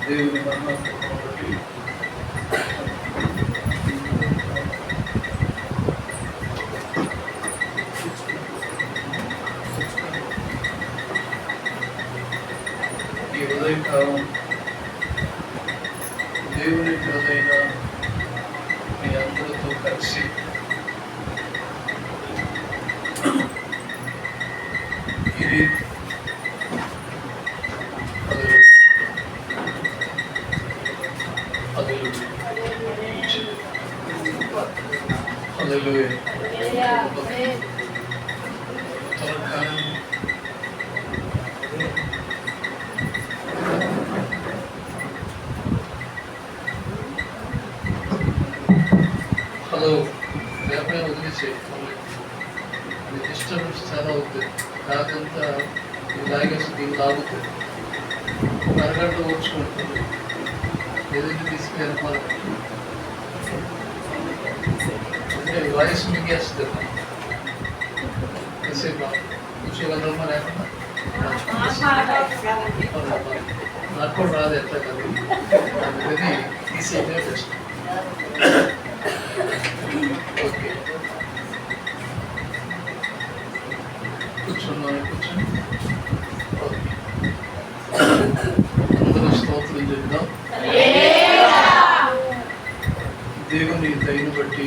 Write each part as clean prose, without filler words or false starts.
దేవుని మహిమ ఈ ఉదయకాలం దేవుని ప్రదైన మీ అందరితో కలిసి ఇది హలో రేపే వదిలేసి డిస్టర్బెన్స్ చాలా అవుతుంది. కాకంతా లాగేసి దీన్ని లాగుతుంది. అరగంట ఓడ్చుకుంటుంది. ఏదైతే తీసుకెళ్ళిపోవాలి అంటే వాయిస్ మింగేస్తుంది. ఎంతసేపు కూర్చోగలమా లేకుండా నాకు కూడా రాదు ఎట్లా కదా అందుకని తీసేదే బెస్ట్. ఓకే కూర్చున్నాను కూర్చొని అందరూ స్తోత్రం చెప్దాం. దేవుని దయను బట్టి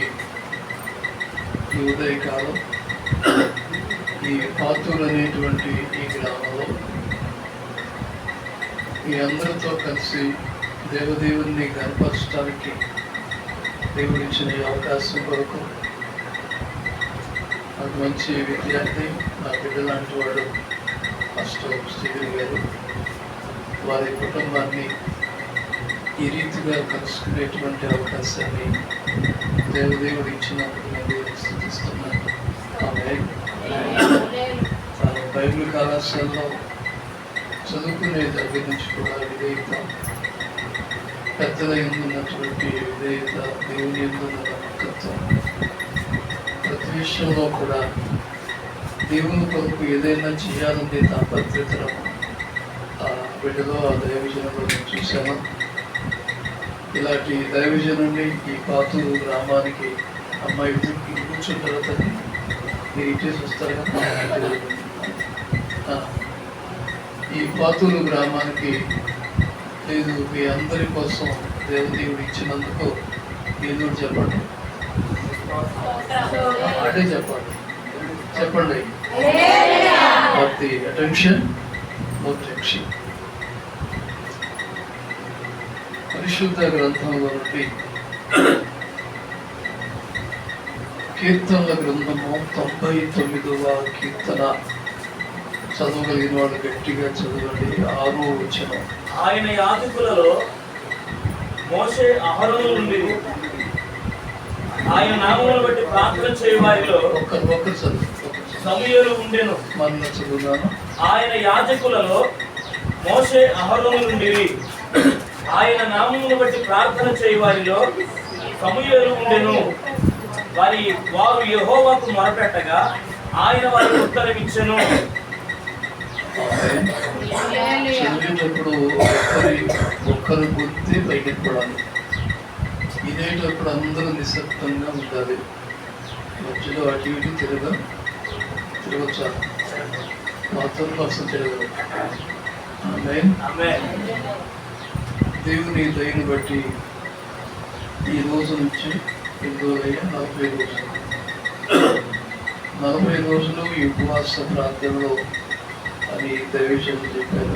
ఈ ఉదయకాలం ఈ పాతూరు అనేటువంటి ఈ గ్రామంలో మీ అందరితో కలిసి దేవదేవుని గర్పరచడానికి దేవుడు ఇచ్చిన ఈ అవకాశం కొరకు నాకు మంచి విద్యార్థి నా బిడ్డ లాంటి వాడు శ్రీగిరి గారు వారి కుటుంబాన్ని ఈ రీతిగా కలుసుకునేటువంటి అవకాశాన్ని దేవదేవుడు ఇచ్చినందుకు నేను స్తుతిస్తున్నాను. తాను బైబిల్ కళాశాలలో చదువుకునే దగ్గర నుంచి కూడా విధేయత, పెద్దల ఎందున్నటువంటి విధేయత, దేవుని ఎందున్న నమ్మకత్వం, ప్రతి విషయంలో కూడా దేవుని కొరకు ఏదైనా చేయాలని తాపత్రతను ఆ బిడ్డలో ఆ దైవజనంలో నేను చూశాను. ఇలాంటి దైవజనుని ఈ పాతూరు గ్రామానికి అమ్మాయి కూర్చుంటారు తల్లి మీరు ఇచ్చేసి వస్తారు కదా. ఈ పాతూరు గ్రామానికి లేదు మీ అందరి కోసం దేవుడు ఇచ్చినందుకు దేవుడు చెప్పండి, అదే చెప్పండి చెప్పండి. For the attention no tension. పరిశుద్ధ గ్రంథంలో నుండి కీర్తనల గ్రంథము 99వ కీర్తన చదవగలిగిన వాళ్ళు గట్టిగా చదవండి. 6వ వచనం. ఆయన యాజకులలో మోషే అహరోను నుండి ఆయన నామమును బట్టి ప్రార్థన చేయ వారిలో ఒక్క సమూయేలు ఉండెను. మరణ చదువుతాను. ఆయన యాజకులలో మోషే అహరోను నుండి ఆయన నామమును బట్టి ప్రార్థన చేయ వారిలో సమూయేలు ఉండెను. వారు యెహోవాకు మొరపెట్టగా ఆయన వారికి ఉత్తరం ఇచ్చెను. చదివేటప్పుడు ఒక్కరు గుర్తి బయటకు పడాలి. వినేటప్పుడు అందరూ నిశ్శబ్దంగా ఉండాలి. మధ్యలో అటు ఇటు తిరగచ్చా మాత్రం కోసం తిరగదు. దేవుని దయని బట్టి ఈ రోజు నుంచి 40 రోజులు ఈ ఉపవాస ప్రార్థనలో అని దైవజనులు చెప్పారు.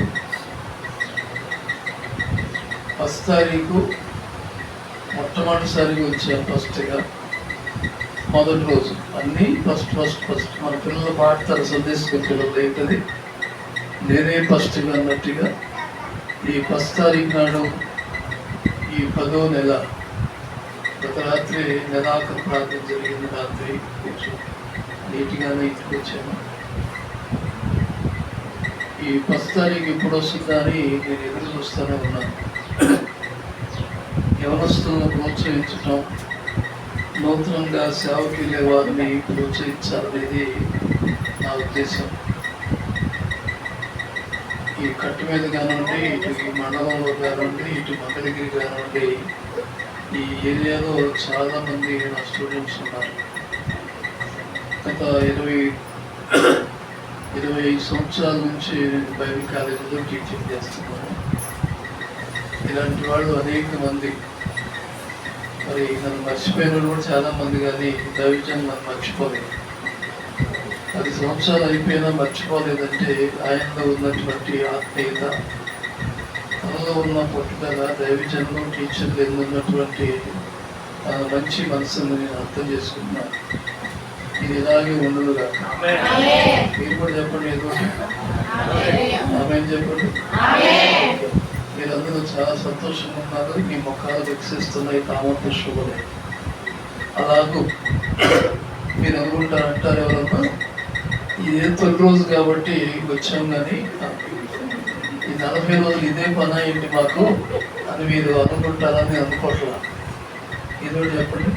1వ తారీఖు మొట్టమొదటిసారిగా వచ్చాను. ఫస్ట్గా మొదటి రోజు అన్నీ ఫస్ట్ మన పిల్లలు పాడతారు. సందేశం పిల్లలు అవుతుంది నేనే ఫస్ట్గా అన్నట్టుగా ఈ 1వ తారీఖు నాడు ఈ 10వ నెల గత రాత్రి నెలాఖరు ప్రార్థన జరిగింది. రాత్రి కొంచెం నీట్గానే ఇంటికి వచ్చాను. ఈ 10 తారీఖు ఎప్పుడు వస్తుందా అని నేను ఎదురు చూస్తూనే ఉన్నాను. యవనస్తులను ప్రోత్సహించటం, నూతనంగా సేవకి వెళ్ళే వారిని ప్రోత్సహించాలనేది నా ఉద్దేశం. ఈ కట్టు మీద కానివ్వండి, ఇటు ఈ మండలంలో కానివ్వండి, ఇటు మంగళగిరి కానివ్వండి, ఈ ఏరియాలో చాలామంది నా స్టూడెంట్స్ ఉన్నారు. గత 25 సంవత్సరాల నుంచి నేను బైబిల్ కాలేజీలో టీచింగ్ చేస్తున్నాను. ఇలాంటి వాళ్ళు అనేక మంది, మరి నన్ను మర్చిపోయిన వాళ్ళు కూడా చాలామంది, కానీ దైవజన్ నన్ను మర్చిపోలేదు. 10 సంవత్సరాలు అయిపోయినా మర్చిపోలేదంటే ఆయనలో ఉన్నటువంటి ఆత్మీయత, తనలో ఉన్న పట్టుదల, దైవజన్లు టీచర్లు ఉన్నటువంటి మంచి మనసుని నేను అర్థం చేసుకుంటున్నాను. ఇది ఇలాగే ఉండదుగా. మీరు కూడా చెప్పండి, ఏదో ఆమె చెప్పండి. మీరందరూ చాలా సంతోషంగా ఉన్నారు. మీ ముఖాలు వికసిస్తున్నాయి, తామంతో శుభలే. అలాగూ మీరు అనుకుంటారంటారు ఎవరన్నా, ఇదే తొలి రోజు కాబట్టి వచ్చాం, కానీ ఈ 40 రోజులు ఇదే పని ఏంటి మాకు అని మీరు అనుకుంటారని అనుకోవట్లా. ఏదో చెప్పండి.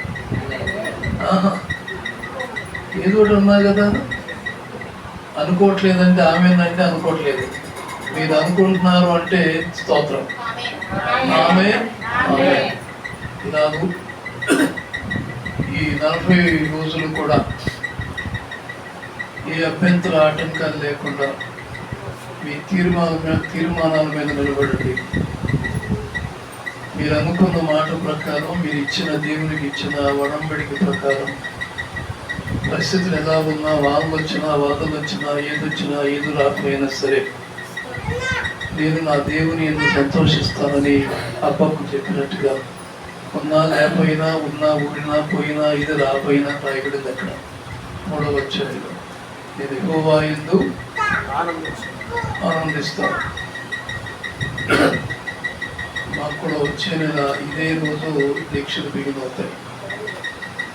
ఏదో ఉన్నా కదా. అనుకోవట్లేదంటే ఆమెనంటే అనుకోవట్లేదు. మీరు అనుకుంటున్నారు అంటే స్తోత్రం. ఆమె ఇలాగూ ఈ 40 రోజులు కూడా ఏ అభ్యంతర ఆటంకాలు లేకుండా మీ తీర్మానాల మీద నిలబడండి. మీరు అనుకున్న మాట ప్రకారం, మీరు ఇచ్చిన దేవునికి ఇచ్చిన వడంబడిక ప్రకారం, పరిస్థితులు ఎలా ఉన్నా, వాదం వచ్చినా, ఏదొచ్చినా, ఏది రాకపోయినా సరే, నేను నా దేవుని ఎందుకు సంతోషిస్తానని అబ్బకు చెప్పినట్టుగా, ఉన్నా లేకపోయినా, ఉన్నా ఊడినా పోయినా, ఇది రాపోయినా రాయబడింది అక్కడ 3వ అధ్యాయంలో. నేను యెహోవా యందు ఆనందిస్తాను. మాకు కూడా వచ్చే నెల ఇదే రోజు దీక్షలు బిగినవుతాయి.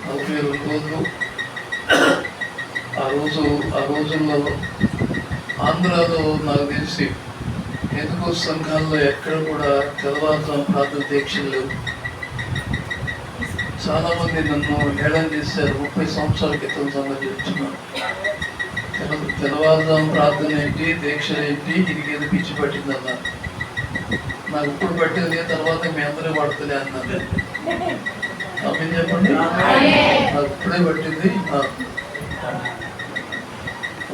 42 రోజులు. ఆ రోజుల్లో ఆంధ్రాలో నాకు తెలిసి ఎందుకో సంఘాల్లో ఎక్కడ కూడా తెల్లవారుజాము ప్రార్థన దీక్షలు లేవు. చాలా మంది నన్ను హేళన చేశారు. 30 సంవత్సరాల క్రితం సంగతి చెప్తున్నాను. తెల్లవారుజాము ప్రార్థన ఏంటి, దీక్షలు ఏంటి, ఇది ఏదో పిచ్చి పట్టిందన్నారు. నాకు ఇప్పుడు పట్టింది, తర్వాత మీ అందరూ పడుతుంది అన్నారు. అప్పుడు చెప్పండి, నాకు ఇప్పుడే పట్టింది.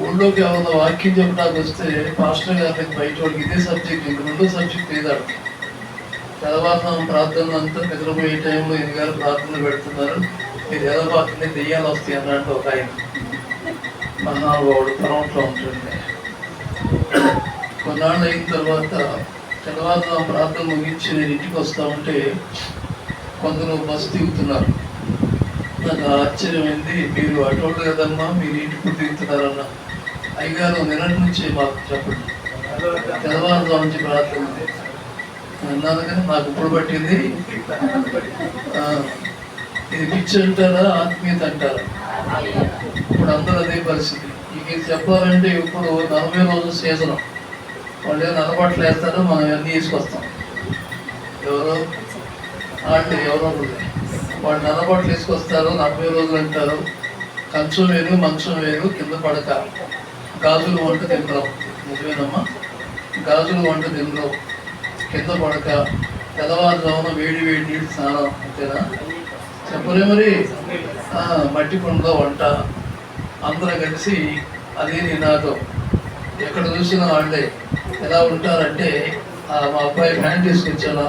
ఊళ్ళోకి ఏమన్నా వాక్యం చెప్పడానికి వస్తే పాస్టర్ గారికి బయట వాళ్ళకి ఇదే సబ్జెక్ట్, ఇంక 2వ సబ్జెక్ట్ ఏదాడు. తెల్లవారుజాము ప్రార్థన అంతా నిద్రపోయే టైంలో ఎన్నిగారు ప్రార్థన పెడుతున్నారు, మీరు ఎలా పాత్రనే దెయ్యాలు వస్తాయి అన్నట్టు ఒక ఆయన మహానుభావుడు తరంలో ఉంటుంది. కొన్నాళ్ళు అయిన తర్వాత తెల్లవారుజాము ప్రార్థన ముగించి నేను ఇంటికి వస్తా ఉంటే కొందరు బస్సు దిగుతున్నారు. నాకు ఆశ్చర్యమైంది. మీరు అటోళ్ళు కదమ్మా, మీరు ఇంటికి దిగుతున్నారన్న. అయ్యగారు నిన్నటి నుంచి మాకు చెప్పండి, తెల్లవారుజాము నుంచి ప్రార్థన అన్నాను. కానీ నాకు ఇప్పుడు పట్టింది. ఇది పిచ్చి అంటారా, ఆత్మీయత అంటారా? ఇప్పుడు అందరూ అదే పరిస్థితి. ఇక చెప్పాలంటే ఇప్పుడు 40 రోజుల సీజన్. వాళ్ళు ఏదో నలబాట్లు వేస్తారో మనం అన్నీ తీసుకొస్తాం. ఎవరో వాళ్ళు నలబాట్లు తీసుకొస్తారు, 40 రోజులు అంటారు. కంచం వేరు, మంచం వేరు, కింద పడక, గాజులు వంట తినరావు. నిజమేనమ్మా, గాజులు వంట తినరావు, కింద పడక, తెల్లవారుజామున వేడి నీళ్ళు స్నానం, అంతేనా? చెప్పలే మరి. మట్టి కుండలో వంట, అందరూ కలిసి అదే నినాదం. ఎక్కడ చూసిన వాళ్ళే ఎలా ఉంటారంటే, మా అబ్బాయి ప్యాంట్ తీసుకొచ్చాను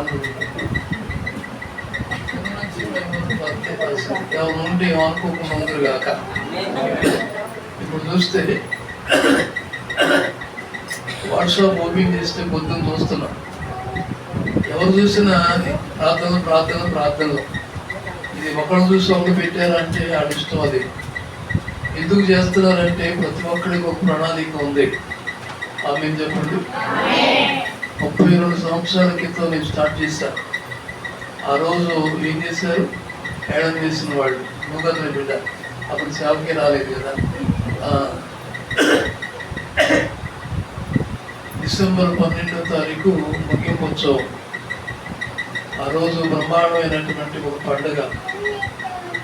ఎవరు ఉంటే ఏమనుకోకుండా ఉండరు కాక. ఇప్పుడు చూస్తే వాట్సాప్ ఓపెన్ చేస్తే పొద్దున్న చూస్తున్నాం, ఎవరు చూసినా ప్రార్థనలు. ఇది ఒకళ్ళు చూసి ఒకరు పెట్టారంటే వాళ్ళ ఇష్టం. అది ఎందుకు చేస్తున్నారంటే ప్రతి ఒక్కరికి ఒక ప్రణాళిక ఉంది. ఆమె చెప్పండి. 32 సంవత్సరాల క్రితం నేను స్టార్ట్ చేశాను. ఆ రోజు ఏం చేశారు, హేళన చేసిన వాళ్ళు, నువ్వు కదా బిడ్డ, అప్పుడు సేవకి రాలేదు కదా. డిసెంబర్ 12వ తారీఖు ముగింపు ఉత్సవం. ఆ రోజు బ్రహ్మాండమైనటువంటి ఒక పండుగ.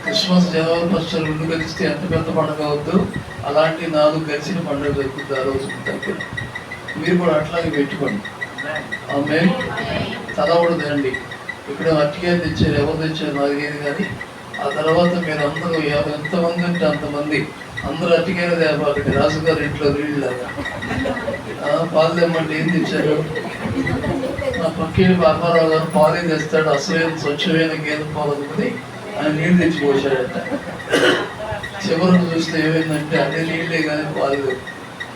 క్రిస్మస్ జనవరి 1 రెండు కలిస్తే ఎంత పెద్ద పండుగ అవుద్దు, అలాంటి 4 కలిసిన పండుగ జరుగుతుంది ఆ రోజు దగ్గర. మీరు కూడా అట్లాగే పెట్టుకోండి. ఆమె తలవడు తినండి. ఇక్కడ అట్టిగా తెచ్చారు, ఎవరు తెచ్చారు నాకు లేదు, కానీ ఆ తర్వాత మీరు అందరూ ఎంతమంది ఉంటే అంతమంది అందరూ అట్టిగానే తేపాలి. రాజుగారు ఇంట్లో నీళ్ళలాగా పాలు తెమ్మంటే ఏం తెచ్చారు? నా పక్కింటి పాపారావు గారు పాలు తెస్తాడు, అసలైన స్వచ్ఛమైన గేదె పాలు అనుకుని ఆయన నీళ్ళు తెచ్చి పోసాడట. చివరికి చూస్తే ఏమైందంటే అదే నీళ్ళే కానీ పాలు.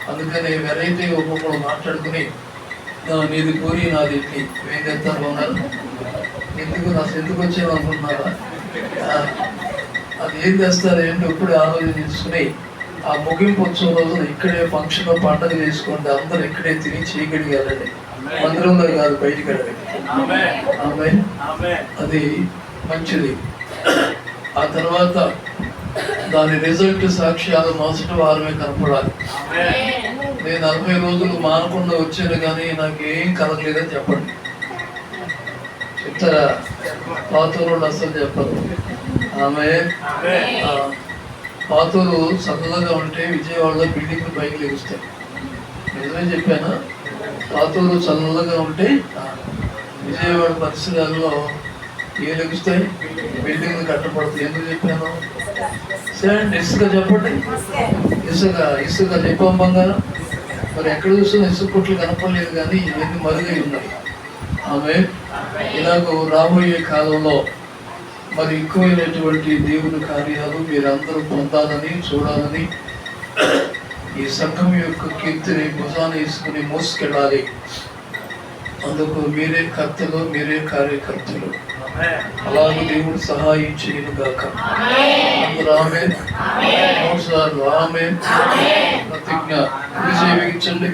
అందుకని వెరైటీగా ఒక్కొక్కరు మాట్లాడుకుని నీది పూరి నాది ఇడ్లీ ఏం తెస్తాను ఉన్నారు. ఎందుకు వచ్చాను అనుకుంటున్నారా? అది ఏం చేస్తారు ఏంటి ఇప్పుడు ఆలోచించుకుని ఆ ముగింపు ఉత్సవం రోజున ఇక్కడే ఫంక్షన్ పండుగ చేసుకోండి. అందరూ ఇక్కడే తిని చీకటికి వెళ్ళండి, మందిరంలో కాదు బయటికి వెళ్ళండి. అది మంచిది. ఆ తర్వాత దాని రిజల్ట్ సాక్ష్యాలు మొదటి వారమే కనపడాలి. నేను 40 రోజులు మానకుండా వచ్చాను కానీ నాకు ఏం కలగలేదని చెప్పండి. చెప్తారా? పాతూరు అసలు చెప్పరు. ఆమె పాతూరు చల్లగా ఉంటే విజయవాడలో బిల్డింగ్ పైకి లెగుస్తాయి. నిజమే చెప్పానా? పాతూరు చల్లగా ఉంటే విజయవాడ పరిసరాల్లో ఏ లెగుస్తాయి? బిల్డింగ్లు కట్టబడతాయి. ఎందుకు చెప్పాను? సరే ఇసుక చెప్పండి. ఇసుక చెప్పాం బంగారం. మరి ఎక్కడ చూస్తున్నా ఇసుక పుట్లు కనపడలేదు, కానీ ఇవన్నీ మరుగై ఉన్నాయి. ఆమె ఇలాగో రాబోయే కాలంలో మరి ఎక్కువైనటువంటి దేవుని కార్యాలు మీరందరూ పొందాలని చూడాలని ఈ సంఘం యొక్క కీర్తిని భుజాన వేసుకుని మోసుకెళ్ళాలి. అందుకు మీరే కర్తలు, మీరే కార్యకర్తలు. అలాగే దేవుడు సహాయం చేయను గాక. అందరూ ఆమేన్. మోసాలు ఆమేన్. ప్రతిజ్ఞ విజయించండి.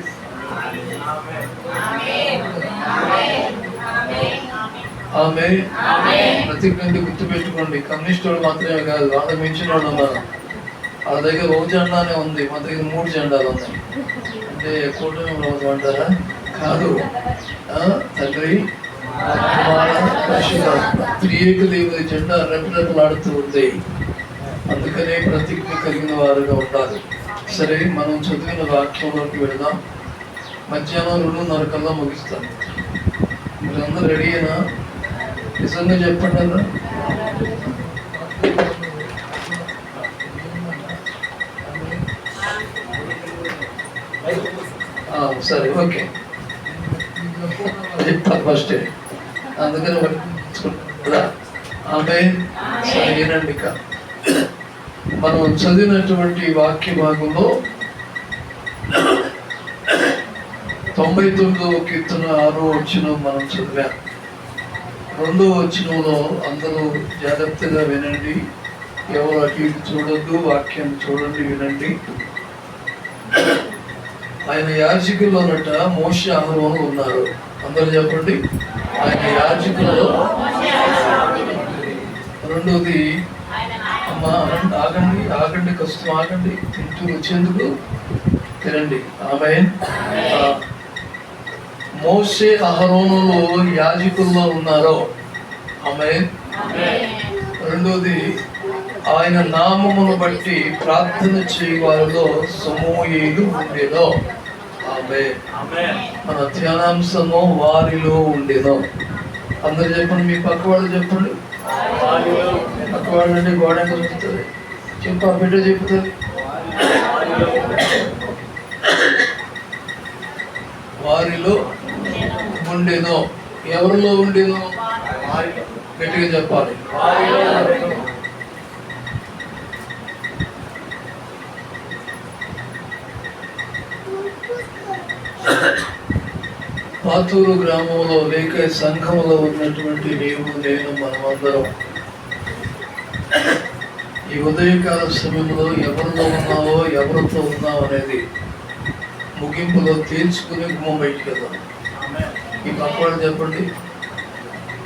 ఆమె ప్రతిజ్ఞ గుర్తుపెట్టుకోండి. కమ్యూనిస్ట్ వాళ్ళు మాత్రమే కాదు, వాళ్ళ మించిన వాళ్ళు ఉన్నారు. వాళ్ళ దగ్గర ఒక జెండానే ఉంది, మా దగ్గర 3 జెండాలు ఉన్నాయి. అంటే కూటమి రోజు అంటారా? కాదు. తండ్రి త్రియేక దేవుని జెండా రెపరెపలాడుతూ ఉంది. అందుకనే ప్రతిజ్ఞ కలిగిన వారుగా ఉండాలి. సరే, మనం చదివిన వాక్యంలోకి వెళదాం. మధ్యాహ్నం 2:30 కల్లా ముగిస్తాం. మీరందరూ రెడీ అయినా? నిజంగా చెప్పండి అన్న. సరే, ఓకే చెప్తాను ఫస్ట్. అందుకని ఆమె సరేనండి. ఇక మనం చదివినటువంటి వాక్య భాగంలో 99వ కీర్తన 6వ వచనం మనం చదివాం. 2వ వచనంలో అందరూ జాగ్రత్తగా వినండి. ఎవరు అటు ఇటు చూడొద్దు, వాక్యాన్ని చూడండి, వినండి. ఆయన యాజకుల్లోనట మోషే అహరోను ఉన్నారు. అందరూ చెప్పండి. ఆయన యాజకులలో. రెండోది, అమ్మా ఆగండి కష్టం ఆగండి, తింటూ వచ్చేందుకు తినండి. ఆమేన్. మోషే అహరోనులో యాజకుల్లో ఉన్నారో. ఆమేన్. రెండోది, ఆయన నామమును బట్టి ప్రార్థన చేయవారిలో సమూయేలు ఉండేదో. ఆమేన్. మన ధ్యానాంశము వారిలో ఉండేదో. అందరు చెప్పండి. మీ పక్కవాళ్ళు చెప్పండి. పక్కవాళ్ళు అంటే గోడ చెప్తుంది. చెప్పు, ఆ బిడ్డ చెప్తుంది. వారిలో ఉండేదో. ఎవరిలో ఉండేదో? గట్టిగా చెప్పాలి. పాతూరు గ్రామంలో లేక సంఘంలో ఉన్నటువంటి నీవు, నేను, మనమందరం ఈ ఉదయకాల సమయంలో ఎవరిలో ఉన్నావో, ఎవరితో ఉన్నావు అనేది ముగింపులో తేల్చుకుని గుమ్మం బయటికి వెళ్దాం. ఈ పక్కవాళ్ళు చెప్పండి.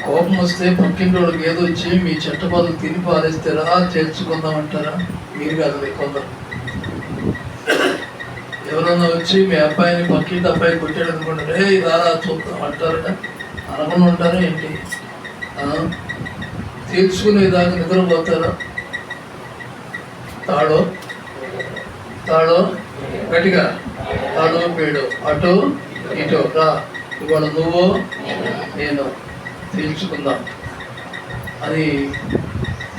కోపం వస్తే పక్కింటి వాళ్ళకి ఏదో వచ్చి మీ చెట్టపాలు తిని పారేస్తారా, చేర్చుకుందామంటారా? మీరు కాదు, కొందరు. ఎవరో ఎవరన్నా వచ్చి మీ అబ్బాయిని పక్కింటి అబ్బాయి కొట్టాడు అనుకోండి, రే రారా చూద్దాం అంటారట, అనకుండా ఉంటారా ఏంటి? తీర్చుకునేదాకా నిద్రపోతారా? తాడో గట్టిగా తాడో పేడో అటు ఇటు రా, ఇవాళ నువ్వు నేను తీర్చుకుందాం అని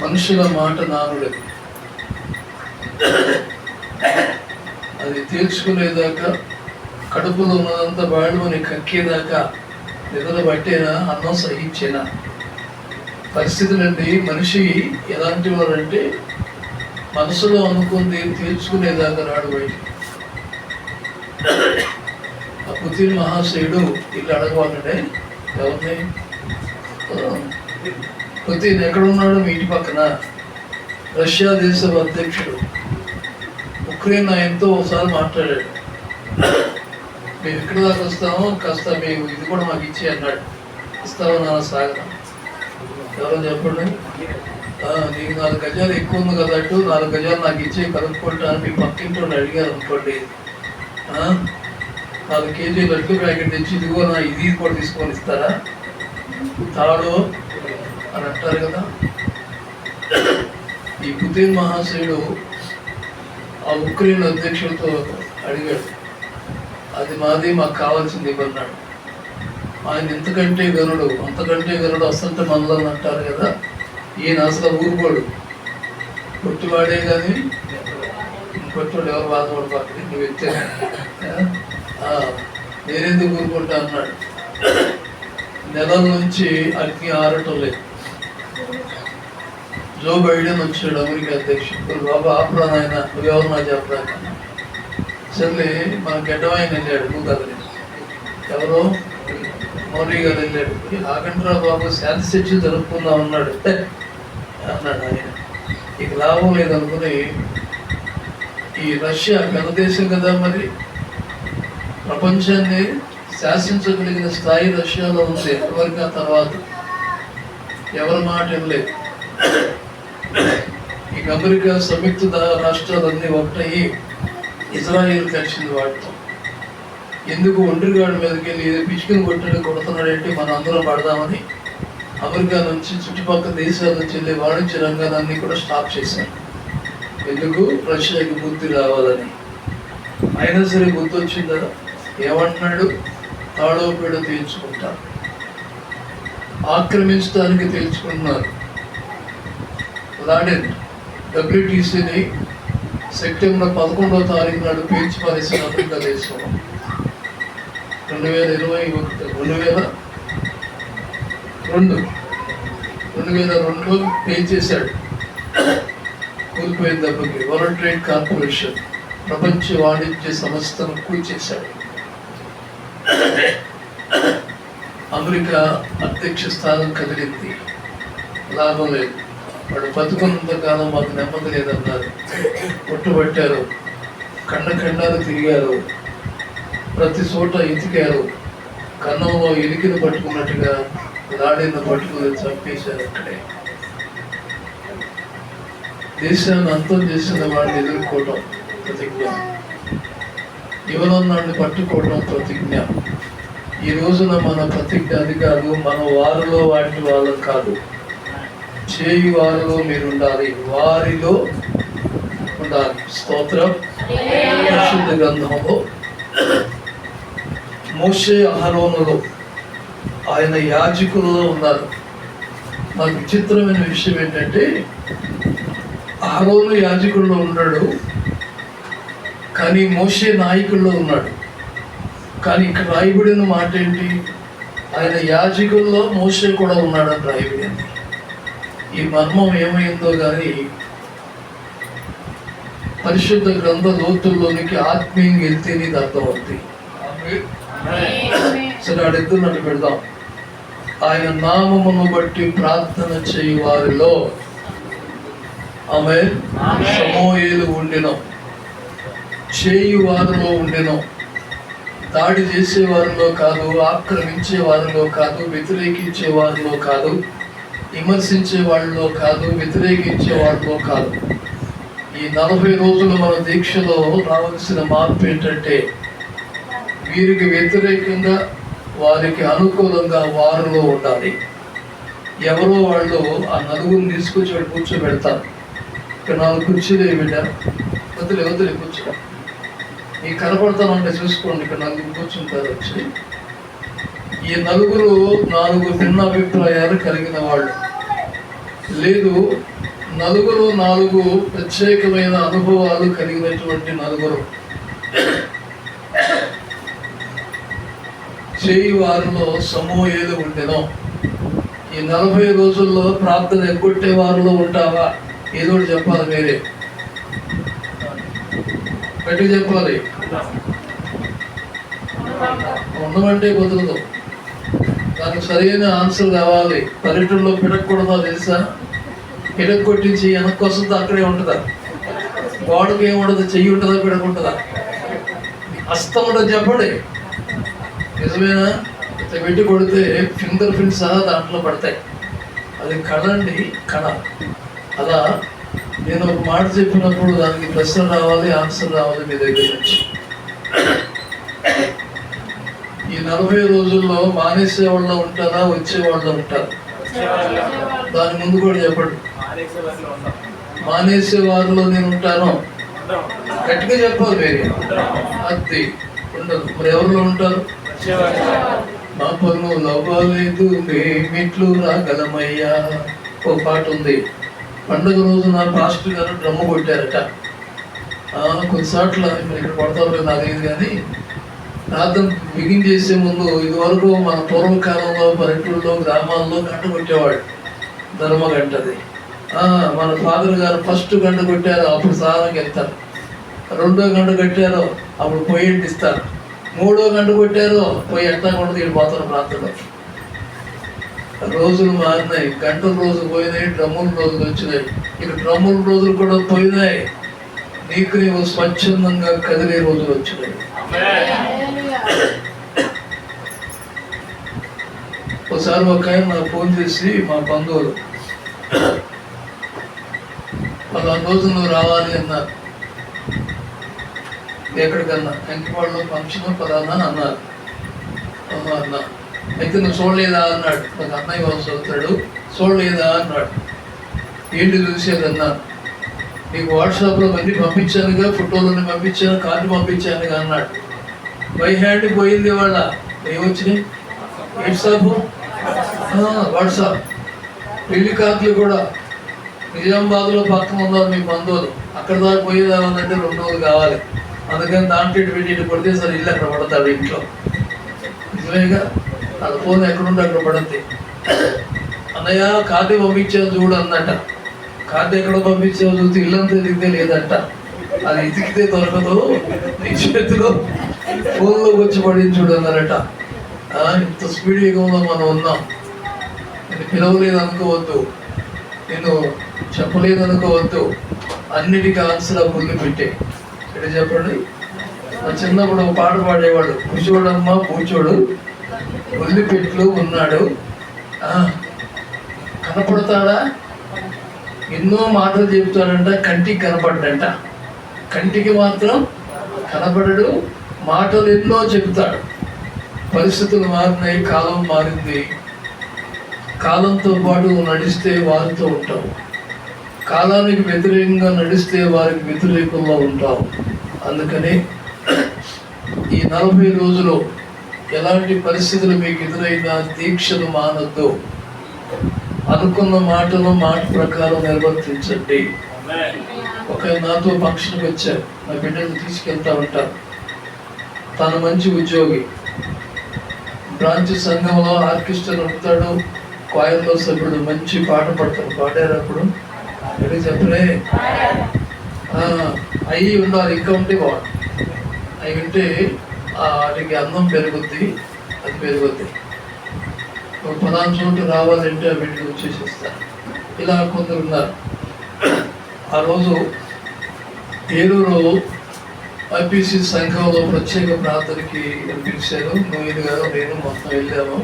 మనుషుల మాట నానుడది. అది తీర్చుకునేదాకా, కడుపులో ఉన్నదంతా బాడుమని కక్కేదాకా నిద్ర పట్టేనా, అన్నం సహించేనా పరిస్థితులండి. మనిషి ఎలాంటి వారంటే మనసులో అనుకుంది తీర్చుకునేదాకా రాడు బయటికి. ఆ పుతిన్ మహాశయుడు ఇల్లు అడగవాలంటే ఎవరిని, పుతిన్ ఎక్కడున్నాడు? మీ ఇంటి పక్కన. రష్యా దేశ అధ్యక్షుడు ఉక్రెయిన్ ఆయనతో ఒకసారి మాట్లాడాడు, మేము ఎక్కడి దాకా వస్తామో కాస్త మేము ఇది కూడా మాకు ఇచ్చి అన్నాడు. ఇస్తావా నాన్న సాగన? ఎవరో చెప్పండి. నీకు 4 గజాలు ఎక్కువ ఉంది కదా, అటు 4 గజాలు నాకు ఇచ్చి కలుపుకుంటాను మీ పక్కింటి వాళ్ళు అడిగారు అనుకోండి, 4 కేజీలు లడ్డు ప్యాకెట్ తెచ్చి ఇదిగో నా ఇది కూడా తీసుకొని ఇస్తారా? తాడు అని అంటారు కదా. ఈ పుతిన్ మహాశయుడు ఆ ఉక్రెయిన్ అధ్యక్షుడితో అడిగాడు, అది మాది, మాకు కావాల్సింది ఇవ్వన్నాడు. ఆయన ఎంతకంటే గనుడు, అంతకంటే గనుడు అసంత మనలో అంటారు కదా. ఈయన అసలు ఊరుకోడు, కొట్టివాడే కానీ కొట్టివాడు ఎవరు బాధపడబాకండి, నువ్వు ఎత్తే నేనెందుకు ఊరుకుంటా అన్నాడు. నెలల నుంచి అగ్ని ఆరటం లేదు. జో బైడెన్ వచ్చాడు అమెరికా అధ్యక్షుడు, బాబా ఆపరా నాయన, నువ్వెవరు నా చెప్పరా. సర్లే మన గడ్డవాయన వెళ్ళాడు, నువ్వు కదలేదు. ఎవరో మోడీ గారు వెళ్ళాడు, ఆగండ్రా బాబు శాంతి చర్చ జరుపుకుందాం అన్నాడు అన్నాడు ఆయన. ఇక లాభం లేదనుకుని, ఈ రష్యా పెద్ద దేశం కదా, మరి ప్రపంచాన్ని శాసించగలిగిన స్థాయి రష్యాలో ఉంది. ఎవరికి ఆ తర్వాత ఎవరి మాట వినలేదు. ఇక అమెరికా సంయుక్త రాష్ట్రాలన్నీ ఒకటయ్యి ఇజ్రాయిల్ కలిసింది వాటితో. ఎందుకు ఒండ్రిగాడి మీదకి వెళ్ళి ఏదో పిచ్చుకుని కొడుతున్నాడంటే మనం అందరం పడదామని అమెరికా నుంచి చుట్టుపక్కల దేశాల నుంచి వెళ్ళే వాణిజ్య రంగాలన్నీ కూడా స్టాప్ చేశారు. ఎందుకు? రష్యాకి బుద్ధి రావాలని. అయినా సరే బుద్ధి వచ్చిందా? ఏమంటున్నాడు? తాడో పేడో తేల్చుకుంటారు, ఆక్రమించడానికి తేల్చుకుంటున్నారు. లాడెన్ WTCని సెప్టెంబర్ 11వ తారీఖు నాడు పేల్చి పారేసిన అమెరికా దేశంలో 2002లో పేల్చేశాడు. కూలిపోయిన దెబ్బకి వరల్డ్ ట్రేడ్ కార్పొరేషన్, ప్రపంచ వాణిజ్య సంస్థను కూల్చేశాడు. అమెరికా అధ్యక్ష స్థానం కదిలింది, లాభం లేదు. వాడు బతుకున్నంత కాలం మాకు నెమ్మది లేదన్నారు. కొట్టుబట్టారు, ఖండాలు తిరిగారు, ప్రతి చోట ఎతికారు. కన్నంలో ఎలికిని పట్టుకున్నట్టుగా లాడెన్ను పట్టుకుని చంపేశారు. అక్కడే దేశాన్ని అంతం చేసిన వాడిని ఎదుర్కోవటం ప్రతిజ్ఞ, యువనన్నాడిని పట్టుకోవటం ప్రతిజ్ఞ. ఈ రోజున మన ప్రతిజ్ఞ అది కాదు, మన వారిలో వాటి వాళ్ళం కాదు, చేయు వారిలో మీరు ఉండాలి, వారిలో ఉండాలి. స్తోత్రం. పరిశుద్ధ గ్రంథంలో మోషే అహరోనులు ఆయన యాజకులలో ఉన్నారు. నాకు విచిత్రమైన విషయం ఏంటంటే, అహరోను యాజకుల్లో ఉన్నాడు, కానీ మోషే నాయకుల్లో ఉన్నాడు. కానీ ఇక్కడ రాయబడిన మాట ఏంటి? ఆయన యాజకుల్లో మోషే కూడా ఉన్నాడని రాయబడింది. ఈ మర్మం ఏమైందో కానీ పరిశుద్ధ గ్రంథ లోతుల్లోనికి ఆత్మీయంగా వెళ్తేనే ఇది అర్థమవుతుంది. సరే, ఆడిద్దరు నన్ను పెడదాం. ఆయన నామమును బట్టి ప్రార్థన చేయు వారిలో ఆమె సమూయేలు ఉండెను, చేయు వారిలో ఉండెను. దాడి చేసే వారిలో కాదు, ఆక్రమించే వారిలో కాదు, వ్యతిరేకించే వారిలో కాదు, విమర్శించే వాళ్ళలో కాదు, వ్యతిరేకించే వాళ్ళలో కాదు. ఈ 40 రోజులు మన దీక్షలో రావాల్సిన మార్పు ఏంటంటే, వీరికి వ్యతిరేకంగా వారికి అనుకూలంగా వారిలో ఉండాలి. ఎవరో వాళ్ళు ఆ నలుగురిని తీసుకొచ్చి వాడు కూర్చోబెడతారు. ఇక్కడ 4 కుర్చీలు పెట్టారు, వదిలే కూర్చో, నీకు కనపడతానంటే చూసుకోండి. ఇక్కడ 4 కూర్చుంటారు వచ్చి. ఈ 4 భిన్న అభిప్రాయాలు కలిగిన వాళ్ళు లేదు. 4 ప్రత్యేకమైన అనుభవాలు కలిగినటువంటి 4 చేయి వారిలో సమూయేలు ఉండెను. ఈ 40 రోజుల్లో ప్రార్థన ఎగ్గొట్టే వారిలో ఉంటావా? ఏదో చెప్పాలి, వేరే గట్టి చెప్పాలి. ఉండమంటే కుదరదు, దానికి సరైన ఆన్సర్ కావాలి. పల్లెటూరులో పిడకూడదా తెలుసా? పిడక కొట్టించి వెనక్కి వస్తుందో అక్కడే ఉంటుందా? గోడకి ఏముండదు, చెయ్యి ఉంటుందా, పిడకుంటుందా? హస్తం ఉంటుంది చెప్పండి, నిజమేనా? ఇట్లా పెట్టి కొడితే ఫింగర్ ప్రింట్స్ సహా దాంట్లో పడతాయి. అది కళ అండి, కళ. అలా నేను ఒక మాట చెప్పినప్పుడు దానికి ప్రశ్న రావాలి, ఆన్సర్ రావాలి మీ దగ్గర నుంచి. ఈ 40 రోజుల్లో మానేసే వాళ్ళ ఉంటారా, వచ్చే వాళ్ళ ఉంటారా? దాని ముందు కూడా చెప్పండి. మానేసే వారిలో నేను ఉంటాను. గట్టిగా చెప్పాలి, వేరే అది ఉండదు. మరి ఎవరిలో ఉంటారు? మా పనులు అవ్వలేదు, మేమిట్లు రాగలమయ్యా. ఓ పాట ఉంది. పండుగ రోజున పాస్టర్ గారు డ్రమ్ము కొట్టారట. కొన్నిసార్లు ఇక్కడ కొడతారు నాకేది, కానీ ప్రార్థన బిగిన్ చేసే ముందు ఇదివరకు మన పూర్వకాలంలో పల్లెటూరులో గ్రామాల్లో గంట కొట్టేవాడు, ధర్మ గంటది. మన ఫాదర్ గారు ఫస్ట్ గంట కొట్టారు, అప్పుడు సారానికి వెళ్తారు. 2వ గంట కట్టారో అప్పుడు పొయ్యి ఇస్తారు. 3వ గంట కొట్టారో పొయ్యి ఎట్లా కొట్టదు వెళ్ళిపోతారు ప్రార్థన. రోజులు మారినాయి, గంటల రోజులు పోయినాయి, డ్రమ్ముల రోజులు వచ్చినాయి. ఇక డ్రమ్ముల రోజులు కూడా పోయినాయి, నీకు నీవు స్వచ్ఛందంగా కదిలే రోజులు వచ్చినాయి. ఒకసారి ఒక ఆయన నాకు ఫోన్ చేసి, మా బంధువులు, 10 రోజులు నువ్వు రావాలి అన్నారు. ఎక్కడికన్నా ఎంకపాడులో ఫంక్షన్ పదానా అన్నారు. అన్నా అయితే నువ్వు చూడలేదా అన్నాడు. నాకు అన్నయ్య వాళ్ళు చదువుతాడు. చూడలేదా అన్నాడు. ఏంటి చూసేదన్నా? నీకు వాట్సాప్లో అన్నీ పంపించానుగా, ఫోటోలన్నీ పంపించాను, కార్డు పంపించానుగా అన్నాడు. బై హ్యాండ్ పోయింది వాళ్ళ. ఏమొచ్చినాయి? వాట్సాప్ పెళ్లి కార్డులు కూడా. నిజామాబాద్లో పక్కన ఉన్నారు మీ బంధువులు, అక్కడ దాకా పోయేదామంటే 2 రోజులు కావాలి. అందుకని దాంట్లో పెట్టి పడితే సరే ఇల్లు అక్కడ పడతాడు ఇంట్లో. నిజమేగా, అది ఫోన్ ఎక్కడుంటే అక్కడ పడుద్ది. అన్నయ్య కార్డు పంపించావు చూడు అన్నట. కార్డు ఎక్కడ పంపించావు చూస్తే ఇల్లంతా ఎదిగితే లేదంట. అది ఎతికితే దొరకదు, నీ చేతిలో ఫోన్లోకి వచ్చి పడింది చూడు అన్నారట. ఇంత స్పీడ్ యుగంలో మనం ఉన్నాం. నేను పిలవలేదు అనుకోవద్దు, నేను చెప్పలేదు అనుకోవద్దు. అన్నిటికీ ఆన్సర్ ముందు పెట్టే. ఇక్కడ చెప్పండి, నా చిన్నప్పుడు ఒక పాట పాడేవాడు. కూర్చోడమ్మా కూర్చోడు, ఒళ్ళు పెట్లు ఉన్నాడు, కనపడతాడా? ఎన్నో మాటలు చెప్తాడంట, కంటికి కనపడ్డంట. కంటికి మాత్రం కనపడడు, మాటలు ఎన్నో చెబుతాడు. పరిస్థితులు మారినాయి, కాలం మారింది. కాలంతో పాటు నడిస్తే వారితో ఉంటాం, కాలానికి వ్యతిరేకంగా నడిస్తే వారికి వ్యతిరేకంగా ఉంటాం. అందుకని ఈ 40 రోజులు ఎలాంటి పరిస్థితులు మీకు ఎదురైనా దీక్షను మానొద్దు. అనుకున్న మాటను మాట ప్రకారం నిర్వర్తించండి. ఒక నాతో ఫంక్షన్కి వచ్చారు, నా బిడ్డను తీసుకెళ్తా ఉంటారు. తను మంచి ఉద్యోగి, బ్రాంచ్ సంఘంలో ఆర్కెస్ట్రా నడుపుతాడు, క్వాయర్లో సభ్యుడు, మంచి పాట పడతారు. పాడారప్పుడు ఎక్కడ చెప్పలే, అవి ఉండాలి, ఇంకా ఉంటే బాగుంది. అవి ఉంటే వాటికి అందం పెరుగుద్ది, అది పెరుగుద్ది. ఒక పలానా చోటు రావాలంటే ఆ బిడ్డలు వచ్చేసిస్తారు. ఇలా కొందరు ఉన్నారు. ఆ రోజు ఏలూరు ఐపీసీ సంఘంలో ప్రత్యేక ప్రార్థనకి పిలిచారు. నువ్వు గారు నేను మొత్తం వెళ్ళాము.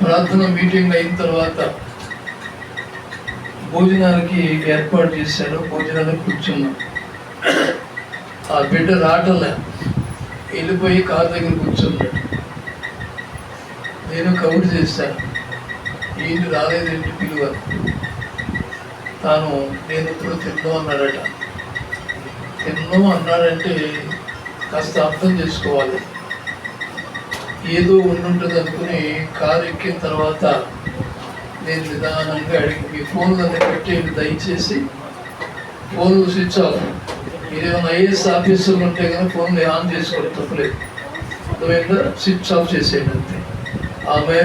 ప్రార్థన మీటింగ్ అయిన తర్వాత భోజనానికి ఏర్పాటు చేశాడు. భోజనానికి కూర్చున్నాం. ఆ బిడ్డ రావటంలే, వెళ్ళిపోయి కారు దగ్గర కూర్చున్నాడు. నేను కబురు చేశాను, ఏంటి రాలేదేంటి పిలువ. తాను నేను ఇప్పుడు తిన్నాం అన్నాడట. తిన్నాం అన్నాడంటే కాస్త అర్థం చేసుకోవాలి. ఏదో ఉండుంటుంది అనుకుని కారు ఎక్కిన తర్వాత నేను నిదానంగా అడిగి, మీ ఫోన్లు అన్నీ పెట్టేయండి దయచేసి, ఫోన్లు స్విచ్ ఆఫ్. మీరేమైనా ఐఏఎస్ ఆఫీసర్లు ఉంటే కానీ ఫోన్లు ఆన్ చేసుకోవడం తప్పలేదు. అర్థమైందా? స్విచ్ ఆఫ్ చేసేయండి అంతే. ఆమె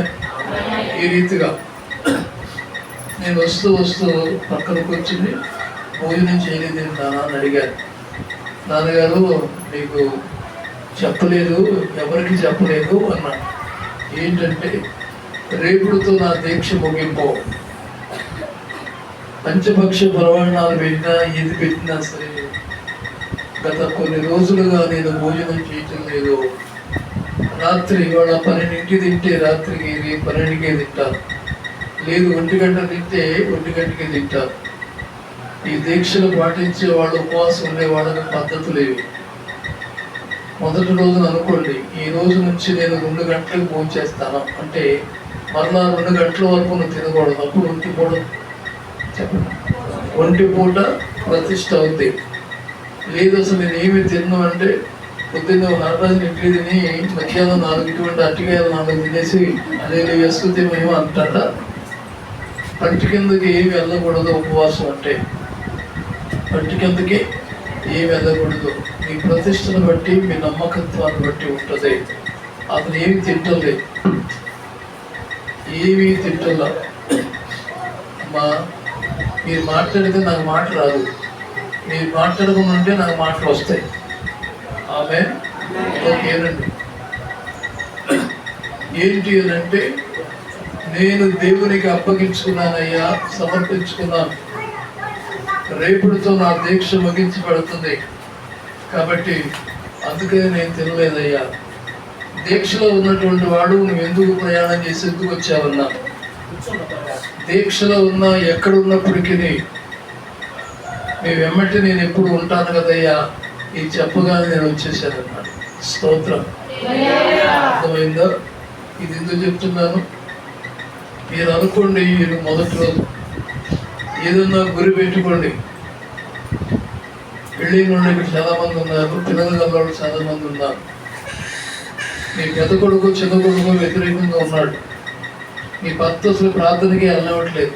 ఈ రీతిగా నేను వస్తూ పక్కన కూర్చుని భోజనం చేయలేదు నాన్న అని అడిగాను. నాన్నగారు మీకు చెప్పలేదు, ఎవరికి చెప్పలేదు అన్నాడు. ఏంటంటే రేపుడుతో నా దీక్ష ముగింపు. పంచభక్ష పరమాణాలు పెట్టినా ఏది పెట్టినా సరే గత కొన్ని రోజులుగా నేను భోజనం చేయటం లేదు. రాత్రి ఇవాళ 12కి తింటే రాత్రికి 12కే తింటాను, లేదు 1 గంట తింటే 1 గంటకే తింటాను. ఈ దీక్షలు పాటించే వాళ్ళు, ఉపవాసం ఉండే వాళ్ళకి పద్ధతులు ఇవి. మొదటి రోజున అనుకోండి, ఈ రోజు నుంచి నేను 2 గంటలకు భోజనం చేస్తాను అంటే మరలా 2 గంటల వరకు నువ్వు తినకూడదు. అప్పుడు ఒంటి పూట చెప్పండి, ఒంటి పూట ప్రతిష్ట అవుద్ది. లేదు అసలు నేను ఏమి తిన్నాను అంటే పొద్దున్న 4 ఇడ్లీ తిని మధ్యాహ్నం 4 ఇటువంటి అట్టికాయలు 4 తినేసి అదే వేస్తుంది మేము అంటారా? పంటి కిందకి ఏమి వెళ్ళకూడదు. ఉపవాసం అంటే పంటి కిందకి ఏమి వెళ్ళకూడదు. మీ ప్రతిష్టను బట్టి, మీ నమ్మకత్వాన్ని బట్టి ఉంటుంది. అతను ఏమి తింటలేదు, ఏమీ తింటలా. అమ్మా మీరు మాట్లాడితే నాకు మాట రాదు, మీరు మాట్లాడకుండా ఉంటే నాకు మాటలు వస్తాయి. ఆమె ఓకేనండి. ఏంటి అని అంటే నేను దేవునికి అప్పగించుకున్నానయ్యా, సమర్పించుకున్నాను. రేపుడితో నా దీక్ష ముగించబడుతుంది కాబట్టి అందుకని నేను తినలేదయ్యా. దీక్షలో ఉన్నటువంటి వాడు నువ్వు ఎందుకు ప్రయాణం చేసి ఎందుకు వచ్చావన్నా, దీక్షలో ఉన్నా ఎక్కడున్నప్పటికీ మీ వెంబటి నేను ఎప్పుడు ఉంటాను కదయ్యా, ఇది చెప్పగానే నేను వచ్చేసాను అన్నాడు. స్తోత్రం. అర్థమైందా? ఇది ఎందుకు చెప్తున్నాను? మీరు అనుకోండి, మీరు మొదటి రోజు ఏదన్నా గురి పెట్టుకోండి. పెళ్ళి నుండి ఇక్కడ చాలా మంది ఉన్నారు, పిల్లలు గల్లవాళ్ళు చాలా మంది ఉన్నారు. మీ పెద్ద కొడుకు చిన్న కొడుకు వ్యతిరేకంగా ఉన్నాడు. మీ భర్త అసలు ప్రార్థనకి వెళ్ళవట్లేదు,